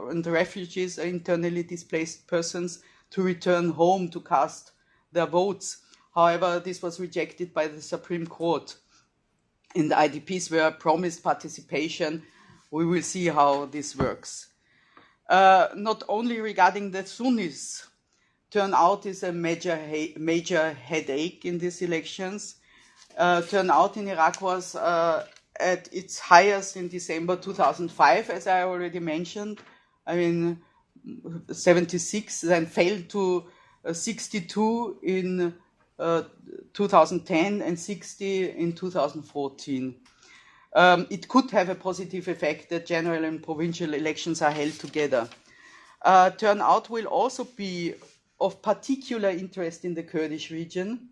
and refugees, internally displaced persons, to return home to cast their votes. However, this was rejected by the Supreme Court. And the IDPs were promised participation. We will see how this works. Not only regarding the Sunnis, turnout is a major headache in these elections. Turnout in Iraq was at its highest in December 2005, as I already mentioned. I mean, 76, then fell to 62 in 2010 and 60 in 2014. It could have a positive effect that general and provincial elections are held together. Turnout will also be of particular interest in the Kurdish region.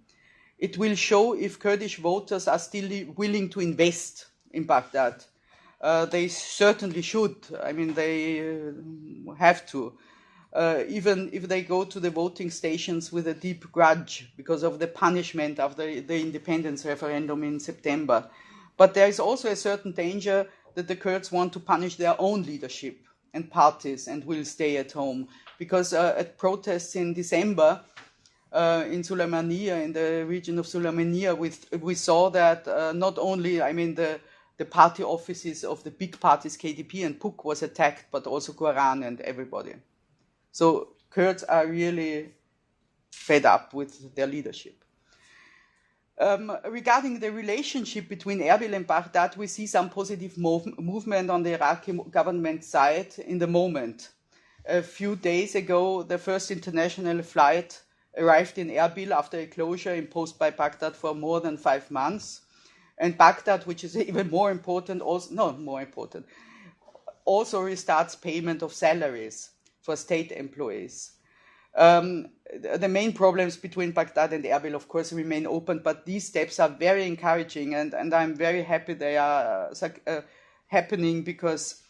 It will show if Kurdish voters are still willing to invest in Baghdad. They certainly should. I mean, they have to. Even if they go to the voting stations with a deep grudge because of the punishment of the independence referendum in September. But there is also a certain danger that the Kurds want to punish their own leadership and parties and will stay at home. Because at protests in December in Sulaymaniyah, in the region of Sulaymaniyah, we saw that not only, I mean, the party offices of the big parties, KDP and PUK, was attacked, but also Quran and everybody. So Kurds are really fed up with their leadership. Regarding the relationship between Erbil and Baghdad, we see some positive movement on the Iraqi government side in the moment. A few days ago, the first international flight arrived in Erbil after a closure imposed by Baghdad for more than 5 months. And Baghdad, which is even more important, also restarts payment of salaries for state employees. The main problems between Baghdad and Erbil, of course, remain open, but these steps are very encouraging, and I'm very happy they are happening because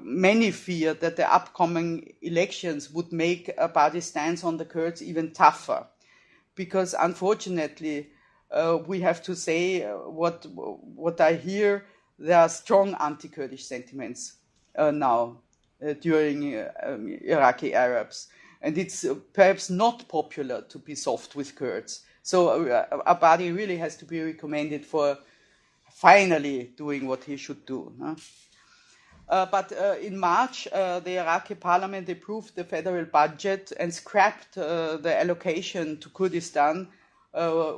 many fear that the upcoming elections would make Abadi's stance on the Kurds even tougher. Because unfortunately, we have to say what I hear, there are strong anti-Kurdish sentiments now during Iraqi Arabs. And it's perhaps not popular to be soft with Kurds. So Abadi really has to be recommended for finally doing what he should do. Huh? But in March, the Iraqi parliament approved the federal budget and scrapped the allocation to Kurdistan,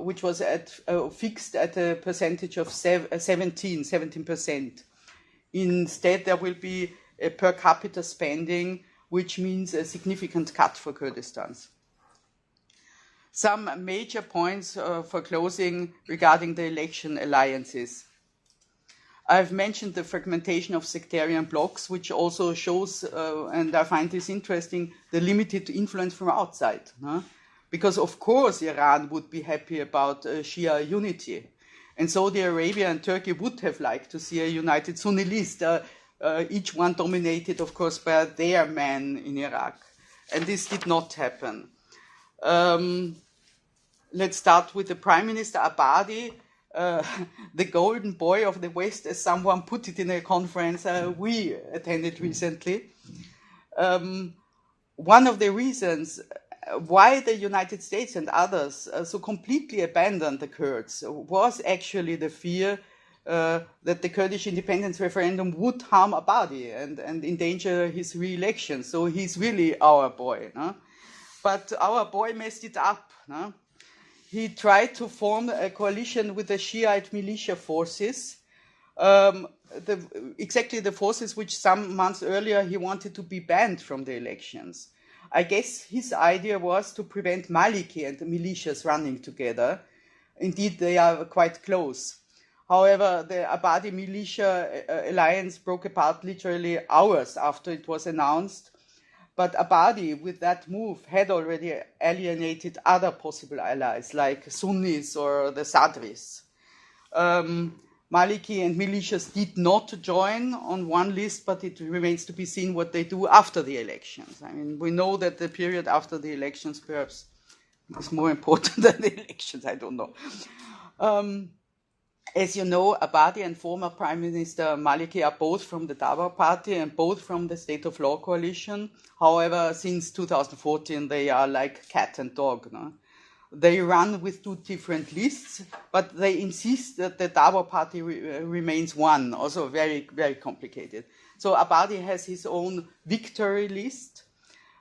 which was fixed at a percentage of 17%. Instead, there will be a per capita spending, which means a significant cut for Kurdistan. Some major points for closing regarding the election alliances. I've mentioned the fragmentation of sectarian blocs, which also shows, and I find this interesting, the limited influence from outside. Huh? Because, of course, Iran would be happy about Shia unity. And Saudi Arabia and Turkey would have liked to see a united Sunni list. each one dominated, of course, by their men in Iraq. And this did not happen. Let's start with the Prime Minister Abadi, the golden boy of the West, as someone put it in a conference we attended recently. One of the reasons why the United States and others so completely abandoned the Kurds was actually the fear that the Kurdish independence referendum would harm Abadi and endanger his re-election. So he's really our boy. No? But our boy messed it up. No? He tried to form a coalition with the Shiite militia forces, exactly the forces which some months earlier he wanted to be banned from the elections. I guess his idea was to prevent Maliki and the militias running together. Indeed, they are quite close. However, the Abadi militia alliance broke apart literally hours after it was announced. But Abadi, with that move, had already alienated other possible allies like Sunnis or the Sadris. Maliki and militias did not join on one list, but it remains to be seen what they do after the elections. I mean, we know that the period after the elections perhaps is more important than the elections, I don't know. As you know, Abadi and former Prime Minister Maliki are both from the Dawa party and both from the State of Law coalition. However, since 2014, they are like cat and dog. No? They run with two different lists, but they insist that the Dawa party remains one, also very, very complicated. So Abadi has his own victory list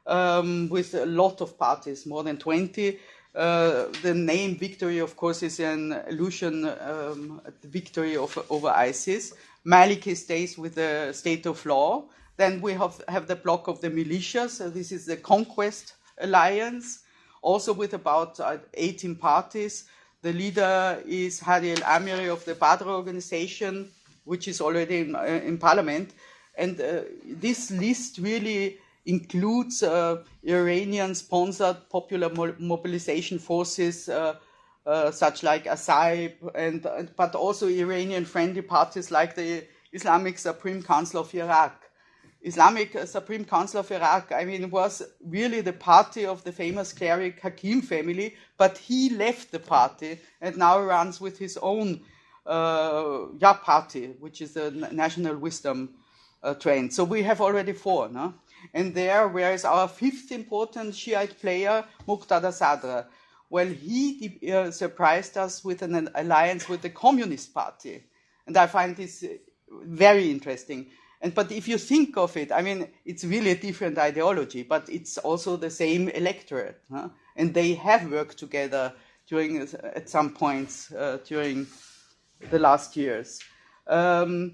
with a lot of parties, more than 20. The name victory, of course, is an allusion at the victory over ISIS. Maliki stays with the State of Law. Then we have the bloc of the militias. This is the Conquest Alliance, also with about 18 parties. The leader is Hadi El-Amiri of the Badr organization, which is already in parliament. And this list really includes Iranian-sponsored popular mobilization forces, such like Asaib, but also Iranian-friendly parties like the Islamic Supreme Council of Iraq. Islamic Supreme Council of Iraq, I mean, was really the party of the famous cleric Hakim family, but he left the party and now runs with his own party, which is the National Wisdom Trend. So we have already 4, no? And where is our 5th important Shiite player, Muqtada Sadr? Well, he surprised us with an alliance with the Communist Party. And I find this very interesting. But if you think of it, I mean, it's really a different ideology, but it's also the same electorate. Huh? And they have worked together at some points during the last years. The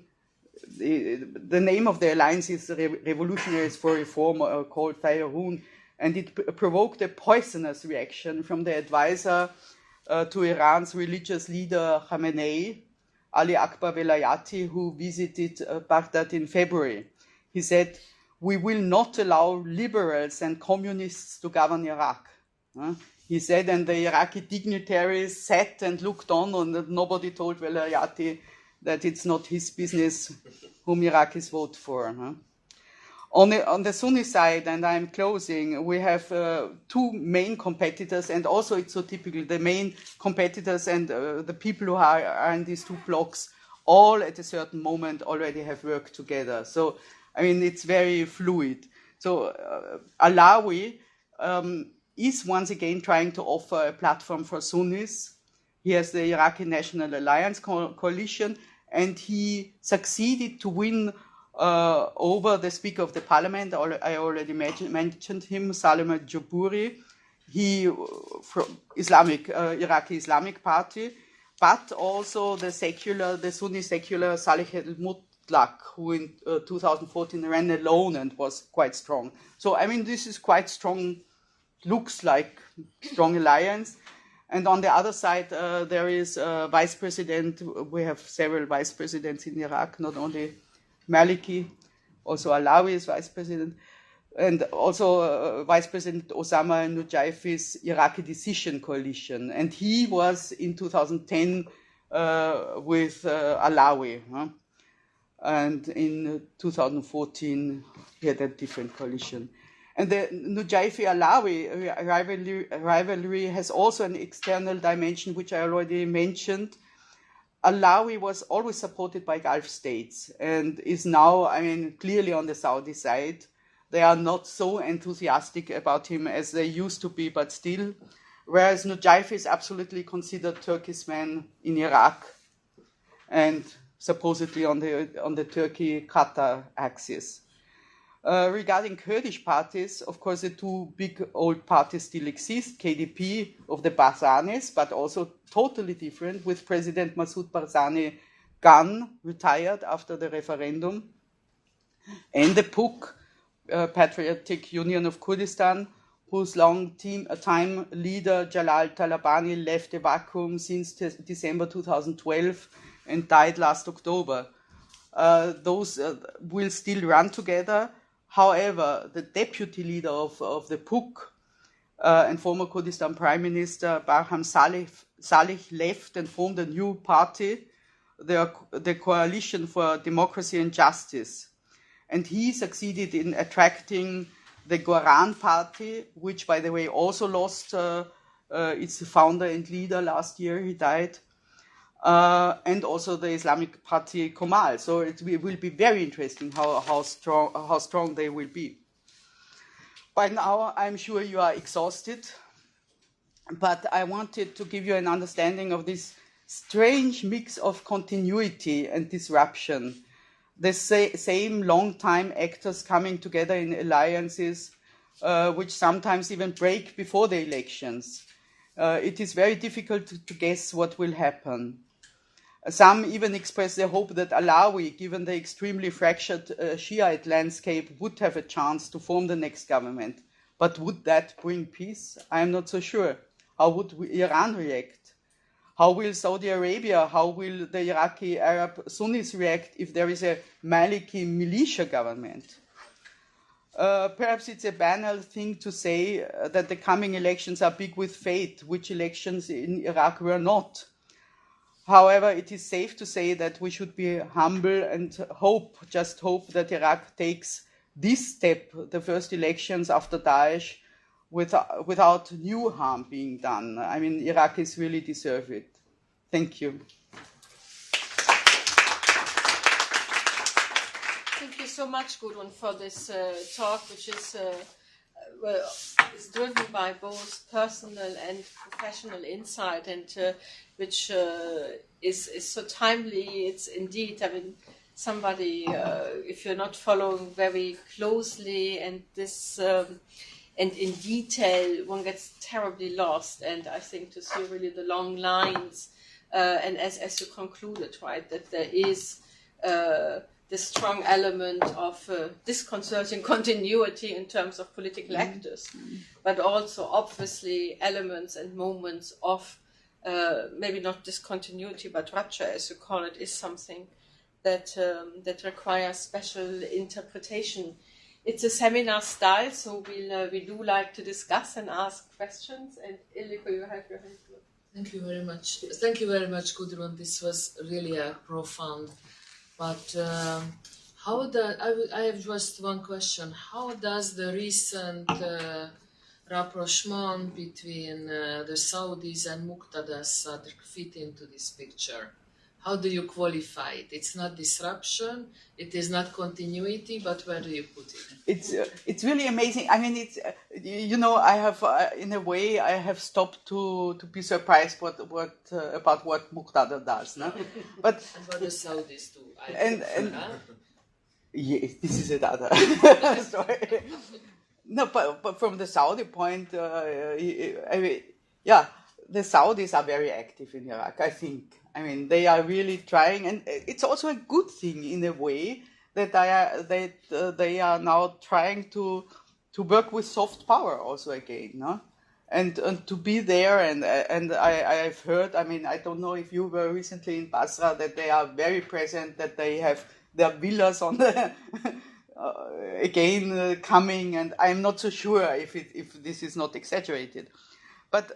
name of the alliance is Revolutionaries for Reform, called Tayyarun, and it provoked a poisonous reaction from the advisor to Iran's religious leader Khamenei, Ali Akbar Velayati, who visited Baghdad in February. He said, "We will not allow liberals and communists to govern Iraq." He said, and the Iraqi dignitaries sat and looked on, and nobody told Velayati that it's not his business whom Iraqis vote for. On the Sunni side, and I'm closing, we have 2 main competitors, and also it's so typical, the main competitors and the people who are in these 2 blocks all at a certain moment already have worked together. So, I mean, it's very fluid. So, Alawi is once again trying to offer a platform for Sunnis. He has the Iraqi National Alliance coalition, and he succeeded to win over the Speaker of the Parliament. I already mentioned him, Salem al-Jabouri. He from Iraqi Islamic Party, but also the Sunni secular Salih al-Mutlaq, who in 2014 ran alone and was quite strong. So, I mean, this is quite strong, looks like strong alliance. And on the other side, there is a vice president. We have several vice presidents in Iraq, not only Maliki, also Alawi is vice president, and also Vice President Osama Nujaifi's Iraqi Decision Coalition. And he was in 2010 with Alawi. And in 2014, he had a different coalition. And the Nujaifi-Alawi rivalry has also an external dimension, which I already mentioned. Alawi was always supported by Gulf states and is now, clearly on the Saudi side. They are not so enthusiastic about him as they used to be, but still. Whereas Nujaifi is absolutely considered Turkish man in Iraq and supposedly on the Turkey-Qatar axis. Regarding Kurdish parties, of course, the two big old parties still exist, KDP of the Barzanis, but also totally different, with President Masoud Barzani gone, retired after the referendum, and the PUK, Patriotic Union of Kurdistan, whose long-time leader Jalal Talabani left a vacuum since December 2012 and died last October. Those will still run together. However, the deputy leader of the PUK and former Kurdistan Prime Minister Barham Salih left and formed a new party, the Coalition for Democracy and Justice. And he succeeded in attracting the Goran Party, which, by the way, also lost its founder and leader last year. He died. And also the Islamic Party Komal. So it will be very interesting how strong they will be. By now, I'm sure you are exhausted, but I wanted to give you an understanding of this strange mix of continuity and disruption. The same long-time actors coming together in alliances, which sometimes even break before the elections. It is very difficult to guess what will happen. Some even express their hope that Alawi, given the extremely fractured Shiite landscape, would have a chance to form the next government. But would that bring peace? I am not so sure. How would Iran react? How will Saudi Arabia, how will the Iraqi Arab Sunnis react if there is a Maliki militia government? Perhaps it's a banal thing to say that the coming elections are big with fate, which elections in Iraq were not. However, it is safe to say that we should be humble and just hope that Iraq takes this step, the first elections after Daesh, without new harm being done. Iraqis really deserve it. Thank you. Thank you so much, Gudrun, for this talk, which is driven by both personal and professional insight, and which is so timely. It's indeed, somebody, if you're not following very closely and this and in detail, one gets terribly lost. And I think to see really the long lines, and as you concluded, right, that there is the strong element of disconcerting continuity in terms of political actors, but also obviously elements and moments of maybe not discontinuity, but rupture, as you call it, is something that requires special interpretation. It's a seminar style, so we do like to discuss and ask questions. And Ildiko, you have your hand up. Thank you very much. Thank you very much, Gudrun. This was really a profound. But I have just one question. How does the recent rapprochement between the Saudis and Muqtada Sadr fit into this picture? How do you qualify it? It's not disruption, it is not continuity, but where do you put it? It's really amazing. I have in a way I have stopped to be surprised about what Muqtada does, no? But and what the Saudis do. Yes, this is another story. No, but from the Saudi point, the Saudis are very active in Iraq, I think. They are really trying, and it's also a good thing in a way that they are now trying to work with soft power also again, no? And to be there, and I've heard. I don't know if you were recently in Basra, that they are very present, that they have their villas on the again coming, and I'm not so sure if this is not exaggerated, but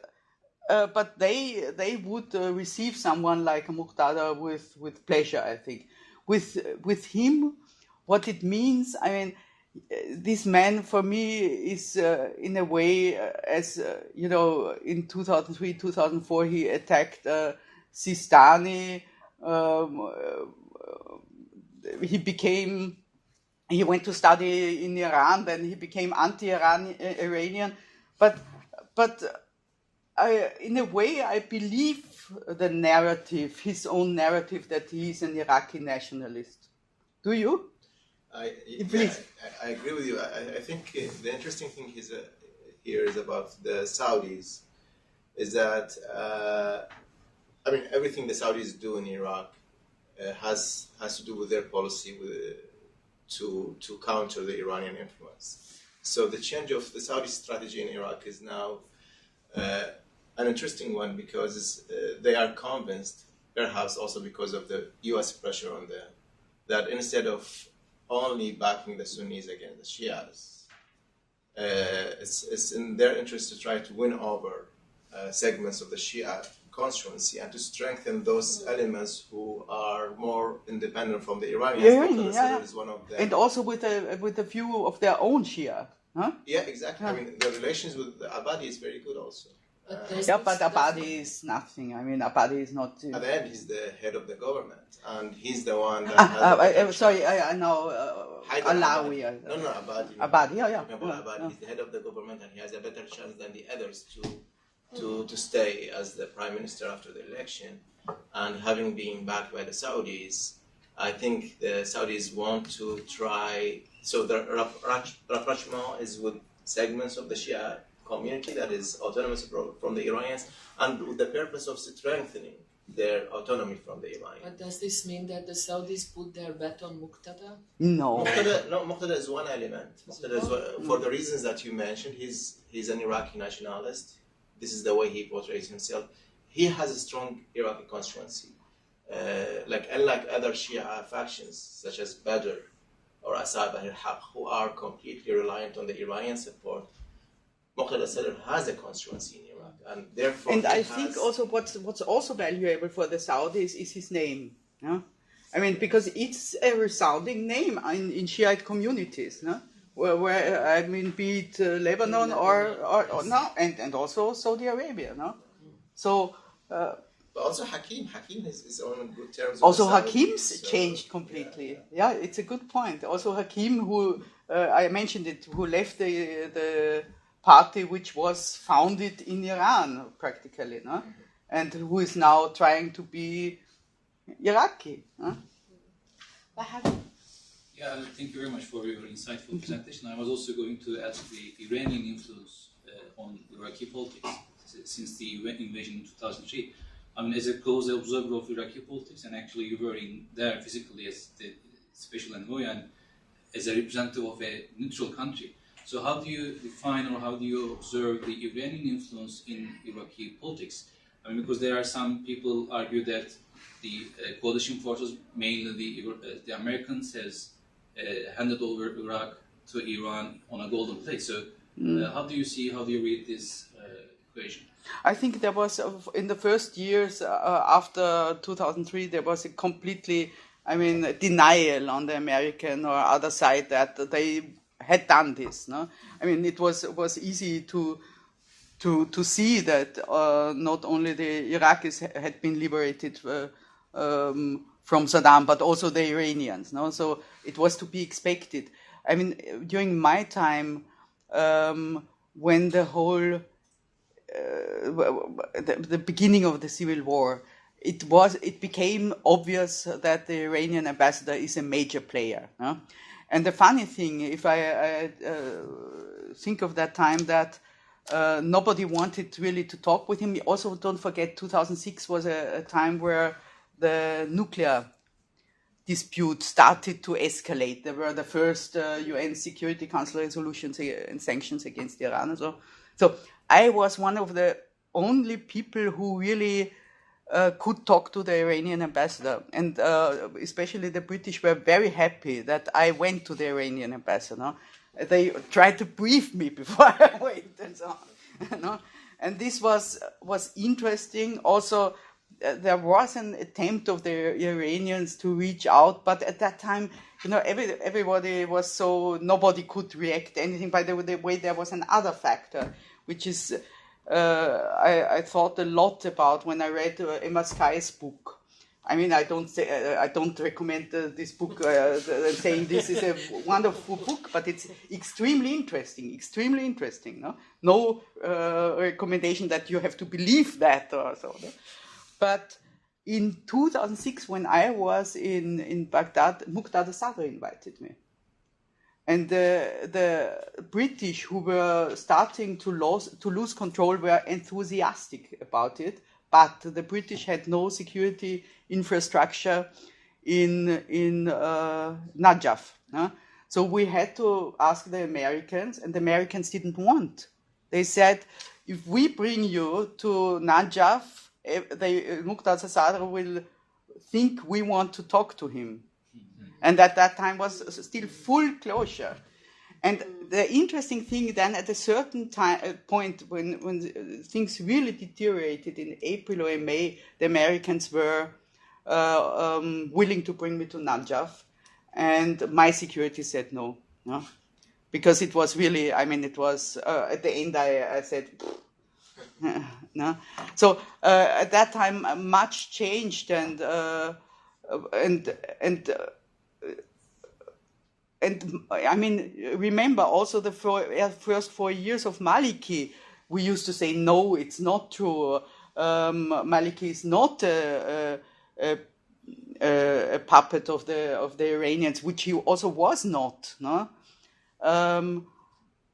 they would receive someone like Muqtada with pleasure, I think. with him, what it means. I mean, this man for me is in a way, as you know, in 2003, 2004, he attacked Sistani. He went to study in Iran, then he became anti-Iranian. But in a way, I believe the narrative, his own narrative, that he is an Iraqi nationalist. Do you? I agree with you. I think the interesting thing here is about the Saudis, is that everything the Saudis do in Iraq has to do with their policy to counter the Iranian influence. So the change of the Saudi strategy in Iraq is now an interesting one, because they are convinced, perhaps also because of the U.S. pressure on them, that instead of only backing the Sunnis against the Shias, it's in their interest to try to win over segments of the Shia constituency and to strengthen those elements who are more independent from the Iranians. Is one of them. And also with a view of their own Shia. Huh? Yeah, exactly. I mean, the relations with the Abadi is very good also. But Abadi is nothing. I mean, Abadi is not... At the end, he's the head of the government, and he's the one that has... I know... Alawi. No, Abadi. Abadi, yeah. Abadi, he's the head of the government, and he has a better chance than the others to stay as the prime minister after the election. And having been backed by the Saudis, I think the Saudis want to try... So the rapprochement is with segments of the Shia community that is autonomous from the Iranians, and with the purpose of strengthening their autonomy from the Iranians. But does this mean that the Saudis put their bet on Muqtada? No. Muqtada is one element. For the reasons that you mentioned, he's an Iraqi nationalist. This is the way he portrays himself. He has a strong Iraqi constituency. Unlike other Shia factions, such as Badr or Asab al-Haq, who are completely reliant on the Iranian support, Muqtada Sadr has a constituency in Iraq, and therefore. And I think also what's also valuable for the Saudis is his name. Yeah? I mean, because it's a resounding name in Shiite communities. No? Where be it Lebanon or no, and also Saudi Arabia. No, so. But also Hakim is on good terms. Also Hakim's changed completely. Yeah, it's a good point. Also Hakim, who I mentioned it, who left the party which was founded in Iran practically, no? And who is now trying to be Iraqi. Huh? Yeah, thank you very much for your insightful presentation. I was also going to ask the Iranian influence on Iraqi politics since the invasion in 2003. I mean, as a close observer of Iraqi politics, and actually you were in there physically as the special envoy and as a representative of a neutral country. So how do you define or how do you observe the Iranian influence in Iraqi politics? I mean, because there are some people argue that the coalition forces, mainly the Americans, has handed over Iraq to Iran on a golden plate. So how do you read this equation? I think there was, in the first years after 2003, there was a completely, denial on the American or other side that they had done this. No, I mean it was easy to see that not only the Iraqis had been liberated from Saddam, but also the Iranians. No, so it was to be expected. I mean, during my time, when the whole the beginning of the civil war, it became obvious that the Iranian ambassador is a major player. No? And the funny thing, if I think of that time, that nobody wanted really to talk with him. Also, don't forget, 2006 was a time where the nuclear dispute started to escalate. There were the first UN Security Council resolutions and sanctions against Iran. So I was one of the only people who really could talk to the Iranian ambassador. And especially the British were very happy that I went to the Iranian ambassador. They tried to brief me before I went and so on. And this was interesting. Also, there was an attempt of the Iranians to reach out, but at that time, everybody was so, nobody could react to anything. By the way, there was another factor, which is, I thought a lot about when I read Emma Skye's book. I mean, I don't recommend this book saying this is a wonderful book, but it's extremely interesting. No recommendation that you have to believe that or so. No? But in 2006, when I was in Baghdad, Muqtada Sadr invited me. And the British, who were starting to lose control, were enthusiastic about it. But the British had no security infrastructure in Najaf. So we had to ask the Americans, and the Americans didn't want. They said, if we bring you to Najaf, Muqtada Sadr will think we want to talk to him. And at that time was still full closure. And the interesting thing then, at a certain point, when things really deteriorated in April or in May, the Americans were willing to bring me to Najaf, and my security said no. Because it was really, it was, at the end I said, no. So at that time, much changed, and remember also the first 4 years of Maliki, we used to say, no, it's not true. Maliki is not a puppet of the Iranians, which he also was not. No?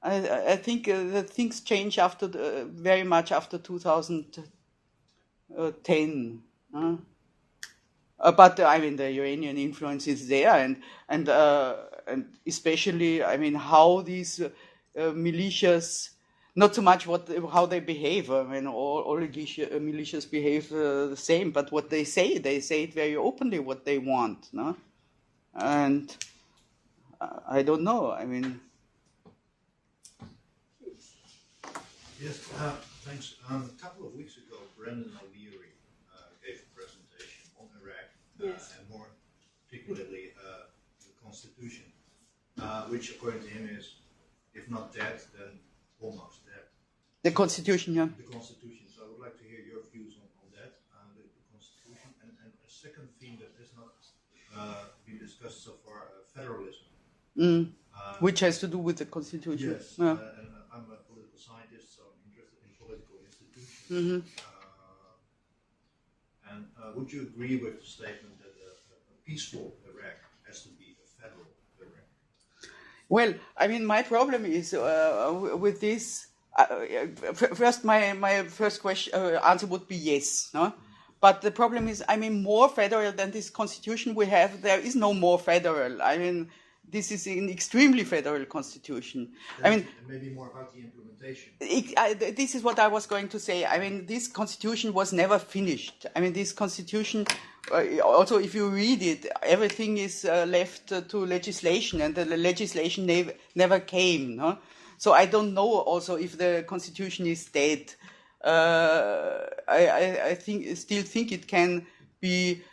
I think that things changed very much after 2010. But the Iranian influence is there, and especially, how these militias, not so much how they behave. All militias behave the same, but what they say it very openly what they want, no? And I don't know. Yes, thanks. A couple of weeks ago, Brendan O'Leary gave a presentation on Iraq, yes. And more particularly the Constitution, which according to him is, if not dead, then almost dead. The Constitution, yeah. The Constitution. So I would like to hear your views on that, the Constitution. And a second theme that has not been discussed so far, federalism. Which has to do with the Constitution. Yes. Yeah. And I'm a political scientist, so I'm interested in political institutions. Mm-hmm. And would you agree with the statement that a peaceful Iraq has to be a federal Iraq? Well, my problem is with this. First, my first question answer would be yes. No? But the problem is, more federal than this constitution we have. There is no more federal. This is an extremely federal constitution. Maybe more about the implementation. This is what I was going to say. This constitution was never finished. This constitution, also if you read it, everything is left to legislation, and the legislation never came. No? So I don't know also if the constitution is dead. I still think it can be,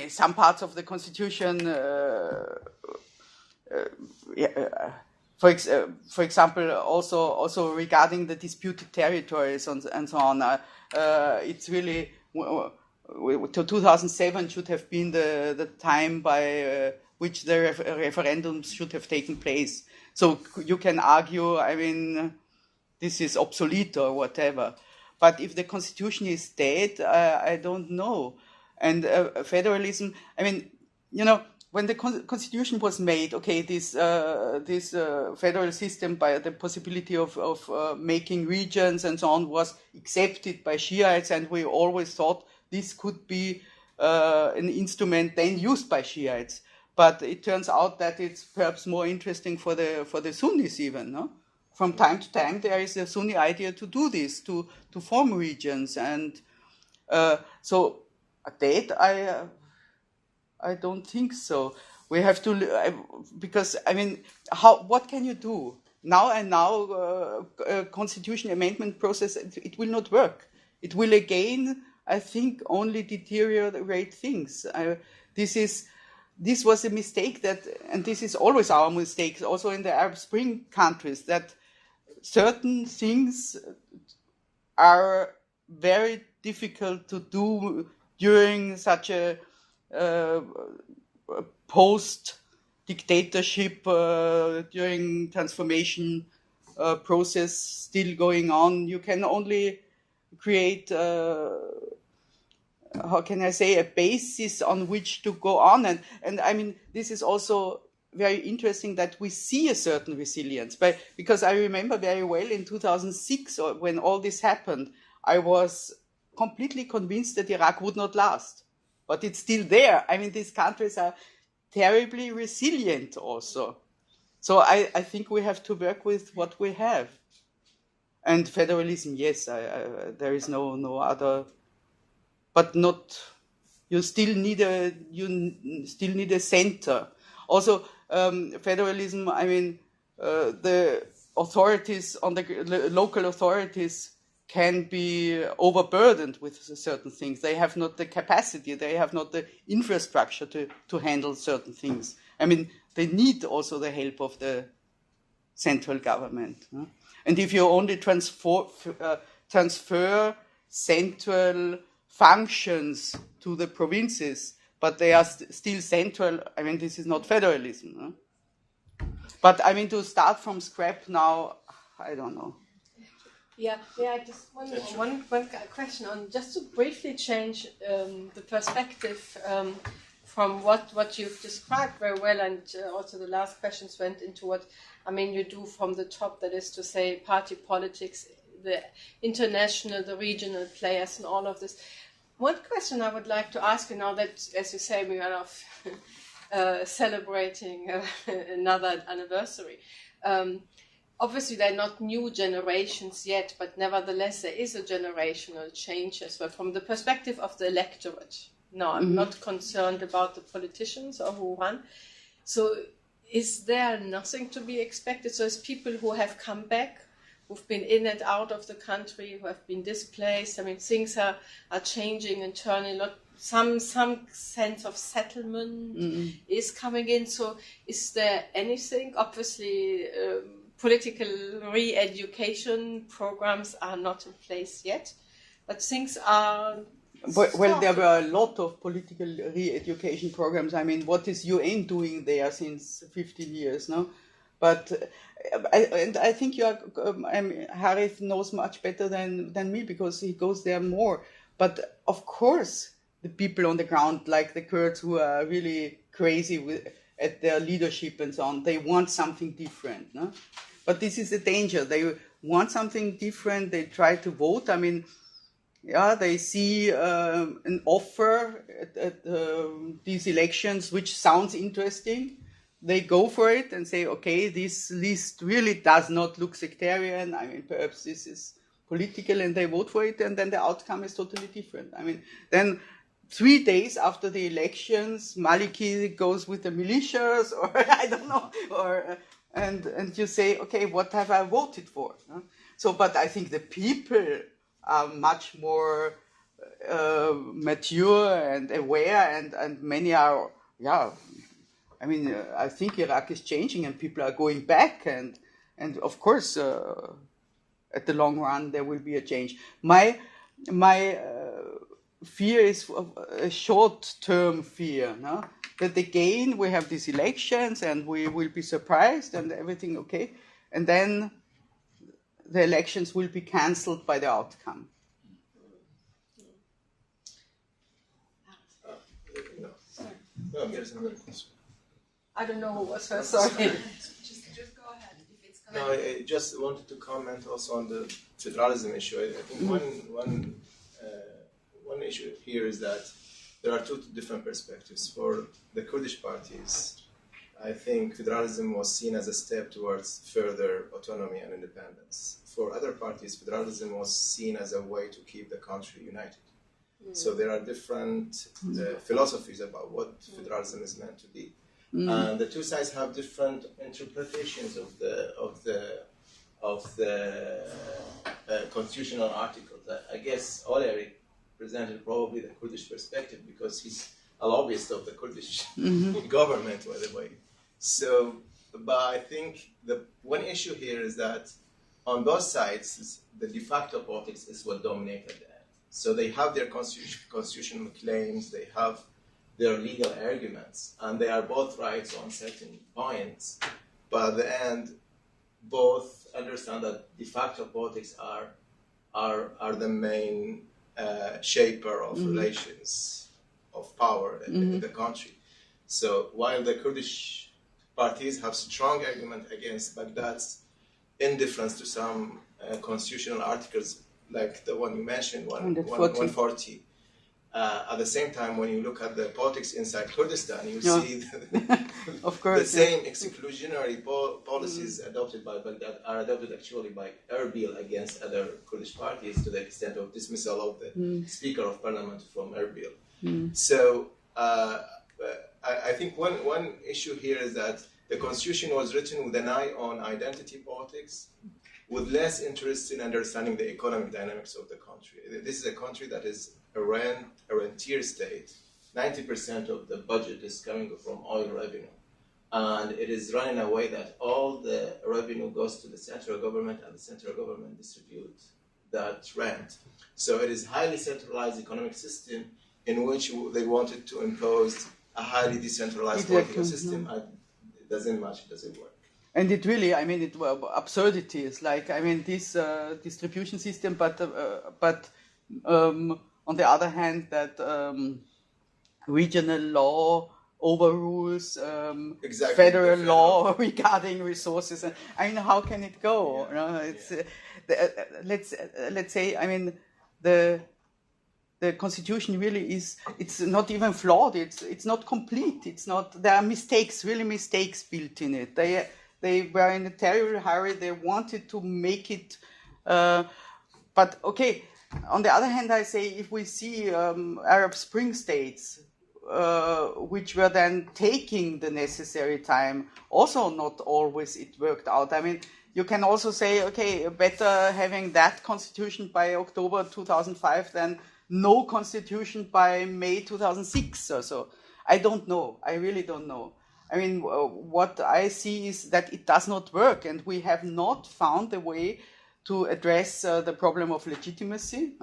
some parts of the constitution, for example, also regarding the disputed territories and so on, it's really, to 2007 should have been the time by which the referendums should have taken place. So you can argue, this is obsolete or whatever. But if the constitution is dead, I don't know. And federalism, when the constitution was made, okay, this federal system by the possibility of making regions and so on was accepted by Shiites, and we always thought this could be an instrument then used by Shiites. But it turns out that it's perhaps more interesting for the Sunnis even, no? From time to time, there is a Sunni idea to do this, to form regions, and so dead, I don't think so. We have to, because what can you do now? Constitution amendment process, it will not work. It will again I think, only deteriorate things. This was a mistake and this is always our mistake, also in the Arab Spring countries, that certain things are very difficult to do during such a post-dictatorship, during transformation process still going on. You can only create, how can I say, a basis on which to go on. And I mean, this is also very interesting that we see a certain resilience. Because I remember very well in 2006, when all this happened, I was completely convinced that Iraq would not last. But it's still there. I mean, these countries are terribly resilient also. So I think we have to work with what we have. And federalism, yes, there is no other, but not. You still need a center. Also, federalism. I mean, the authorities the local authorities can be overburdened with certain things. They have not the capacity. They have not the infrastructure to handle certain things. I mean, they need also the help of the central government. Huh? And if you only transfer central functions to the provinces, but they are still central, I mean, this is not federalism. Huh? But I mean, to start from scratch now, I don't know. Yeah, just one question on, just to briefly change the perspective from what you've described very well, and also the last questions went into what, I mean, you do from the top, that is to say, party politics, the international, the regional players, and all of this. One question I would like to ask you now that, as you say, we are celebrating another anniversary. Obviously, they're not new generations yet, but nevertheless, there is a generational change as well from the perspective of the electorate. No, I'm not concerned about the politicians or who run. So is there nothing to be expected? So it's people who have come back, who've been in and out of the country, who have been displaced. I mean, things are changing internally. Some sense of settlement is coming in. So is there anything? Obviously, political re-education programs are not in place yet, but things are... Well, there were a lot of political re-education programs. I mean, what is UN doing there since 15 years now? But I think Harith knows much better than me, because he goes there more. But of course, the people on the ground, like the Kurds, who are really crazy at their leadership and so on, they want something different. No? But this is the danger. They want something different. They try to vote. I mean, yeah, they see an offer at these elections which sounds interesting. They go for it and say, okay, this list really does not look sectarian. I mean, perhaps this is political, and they vote for it, and then the outcome is totally different. I mean, then 3 days after the elections, Maliki goes with the militias, or I don't know, or and you say, okay, what have I voted for? So, but I think the people are much more mature and aware, and many are, yeah. I mean, I think Iraq is changing, and people are going back, and of course, at the long run, there will be a change. My fear is a short-term fear, no? That again we have these elections and we will be surprised and everything okay, and then the elections will be cancelled by the outcome. No, there's another question. I don't know who was first, sorry. Just go ahead. If it's No, I just wanted to comment also on the federalism issue. I think one issue here is that there are two different perspectives. For the Kurdish parties, I think federalism was seen as a step towards further autonomy and independence. For other parties, federalism was seen as a way to keep the country united. So there are different philosophies about what federalism is meant to be. And the two sides have different interpretations of the constitutional articles. I guess Oleg represented probably the Kurdish perspective because he's a lobbyist of the Kurdish government, by the way. So, but I think the one issue here is that on both sides, the de facto politics is what dominated that. So they have their constitutional claims, they have their legal arguments, and they are both right on certain points. But at the end, both understand that de facto politics are the main shaper of relations of power in the country. So while the Kurdish parties have strong argument against Baghdad's indifference to some constitutional articles, like the one you mentioned, 140. At the same time, when you look at the politics inside Kurdistan, you see of course, the same exclusionary policies adopted by Baghdad are adopted actually by Erbil against other Kurdish parties to the extent of dismissal of the Speaker of Parliament from Erbil. So I think one issue here is that the constitution was written with an eye on identity politics, with less interest in understanding the economic dynamics of the country. This is a country that is a rentier state. 90% of the budget is coming from oil revenue. And it is run in a way that all the revenue goes to the central government, and the central government distributes that rent. So it is a highly centralized economic system in which they wanted to impose a highly decentralized political system. And it doesn't match, it doesn't work. And it really, I mean, it were absurdities. Like, I mean, this distribution system, but on the other hand, that regional law overrules federal law regarding resources. And I mean, how can it go? You know, it's let's say, I mean, the constitution really is. It's not even flawed. It's not complete. It's not. There are mistakes, really mistakes built in it. They were in a terrible hurry. They wanted to make it, but okay. On the other hand, I say if we see Arab Spring states, which were then taking the necessary time, also not always it worked out. I mean, you can also say, okay, better having that constitution by October 2005 than no constitution by May 2006 or so. I don't know. I really don't know. I mean, what I see is that it does not work, and we have not found a way to address the problem of legitimacy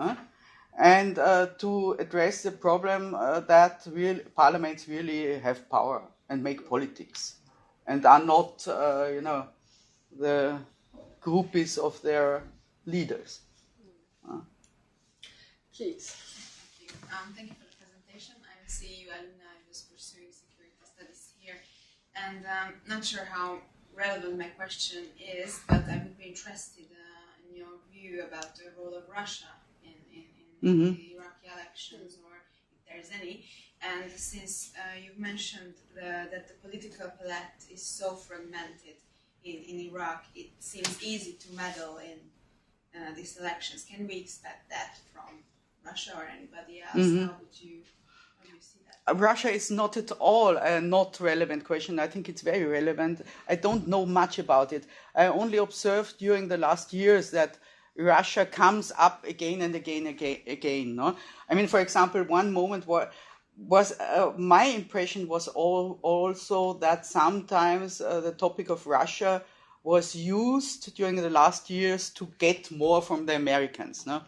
and to address the problem that parliaments really have power and make politics and are not, the groupies of their leaders. Please. Thank you for the presentation. I'm a CEU alumni who's pursuing security studies here, and not sure how relevant my question is, but I would be interested in your view about the role of Russia in the Iraqi elections, or if there's any. And since you've mentioned that the political palette is so fragmented in Iraq, it seems easy to meddle in these elections. Can we expect that from Russia or anybody else? How would you see that? Russia is not at all a not relevant question. I think it's very relevant. I don't know much about it. I only observed during the last years that Russia comes up again and again. No? I mean, for example, one moment was my impression was also that sometimes the topic of Russia was used during the last years to get more from the Americans. No?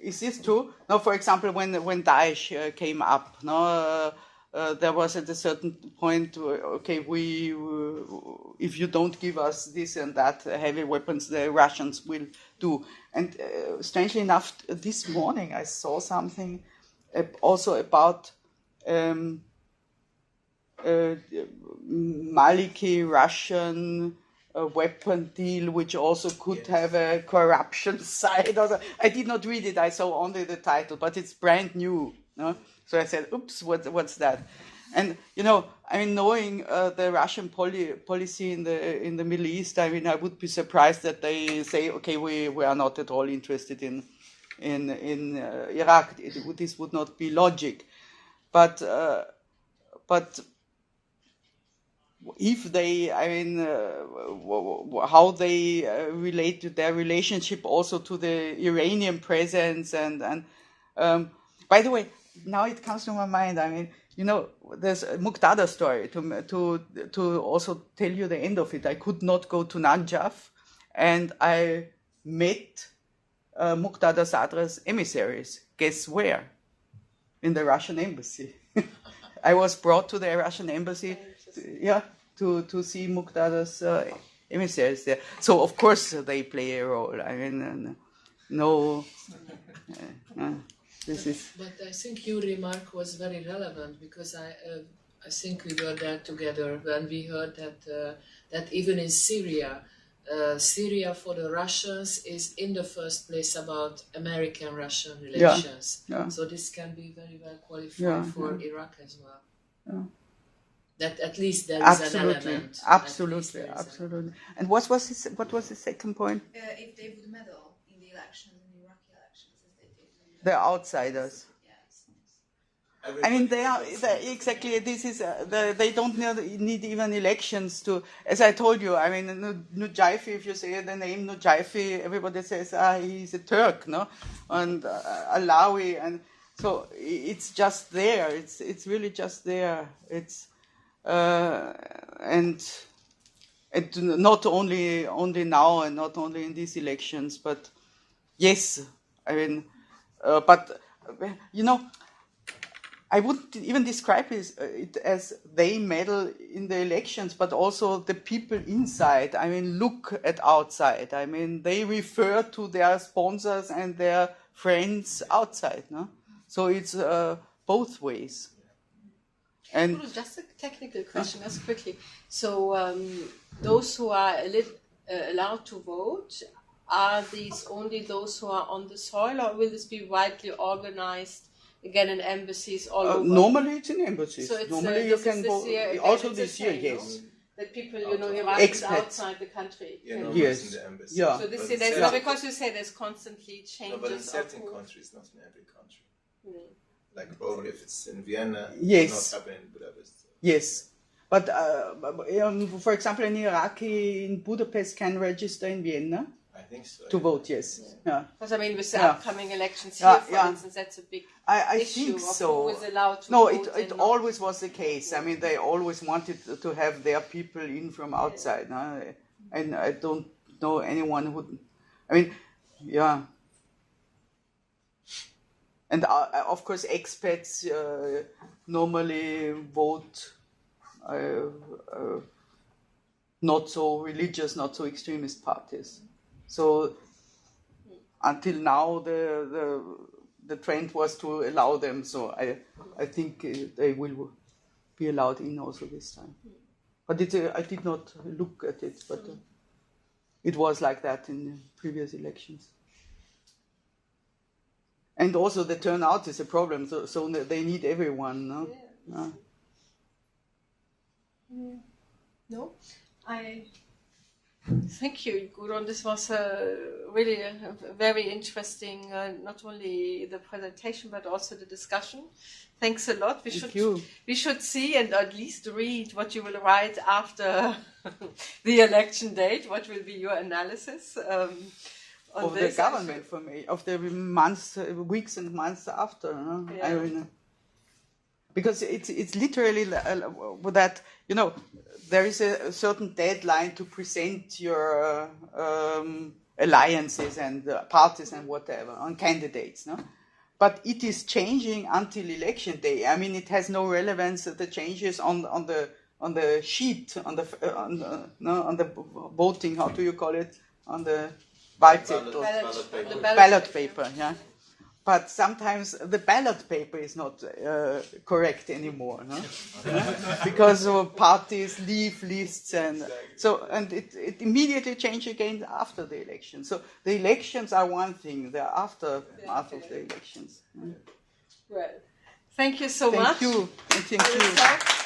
Is this true? No, for example, when Daesh came up, there was at a certain point, okay, if you don't give us this and that heavy weapons, the Russians will do. And strangely enough, this morning I saw something also about Maliki Russian weapon deal, which also could have a corruption side. I did not read it. I saw only the title, but it's brand new. No? So I said, "Oops, what's that?" And I mean, knowing the Russian policy in the Middle East, I mean, I would be surprised that they say, "Okay, we are not at all interested in Iraq." This would not be logic, but if they, how they relate to their relationship also to the Iranian presence and by the way, now it comes to my mind. There's a Muqtada story to also tell you the end of it. I could not go to Najaf, and I met Muqtada Sadra's emissaries. Guess where? In the Russian embassy. I was brought to the Russian embassy, to see Muqtada's emissaries there. So of course they play a role. This is. But I think your remark was very relevant, because I think we were there together when we heard that even in Syria, Syria for the Russians is in the first place about American-Russian relations. Yeah. So this can be very well qualified for Iraq as well. Yeah. That at least there is an element. Absolutely. And what was the second point? If they would meddle in the elections, in the Iraqi elections, as they did. They're outsiders. Yes. They are exactly. This is they don't need even elections to. As I told you, Nujaifi. If you say the name Nujaifi, everybody says he's a Turk, no, and Alawi, and so it's just there. It's really just there. It's and not only now and not only in these elections, but yes, but I wouldn't even describe it as they meddle in the elections, but also the people inside. Look at outside. They refer to their sponsors and their friends outside. No? So it's both ways. And just a technical question, just quickly. So those who are allowed to vote, are these only those who are on the soil, or will this be widely organized? Again, in embassies all over. Normally, it's in embassies. So it's, normally, you can go. Also, this year, yes. That people, Iraqis outside the country. Yes. In the embassy. Yeah. So this is because you say there's constantly changes. No, but in certain countries, not in every country. Like probably if it's in Vienna, yes. It's not happening in Budapest. Yes. But for example, an Iraqi in Budapest can register in Vienna. I think so. To vote, yes. Because with the upcoming elections here, for instance, that's a big issue think so. Who is allowed to no, vote. it always was the case. They always wanted to have their people in from outside. No? And I don't know anyone who. And of course, expats normally vote not so religious, not so extremist parties. So until now, the trend was to allow them. So I think they will be allowed in also this time. But I did not look at it, but it was like that in the previous elections. And also the turnout is a problem. So they need everyone. No. No, Thank you, Gudrun. This was really a very interesting, not only the presentation, but also the discussion. Thanks a lot. We should see and at least read what you will write after the election date. What will be your analysis of the government for me, of the months, weeks and months after. No? Yeah. Because it's literally that, there is a certain deadline to present your alliances and parties and whatever on candidates, no? But it is changing until election day. It has no relevance. The changes on the sheet, on the voting. How do you call it? On the ballot paper. Yeah. But sometimes the ballot paper is not correct anymore, no? Because parties leave lists, and so it immediately changes again after the election. So the elections are one thing; they're aftermath of the elections. Well, thank you so much. Thank you.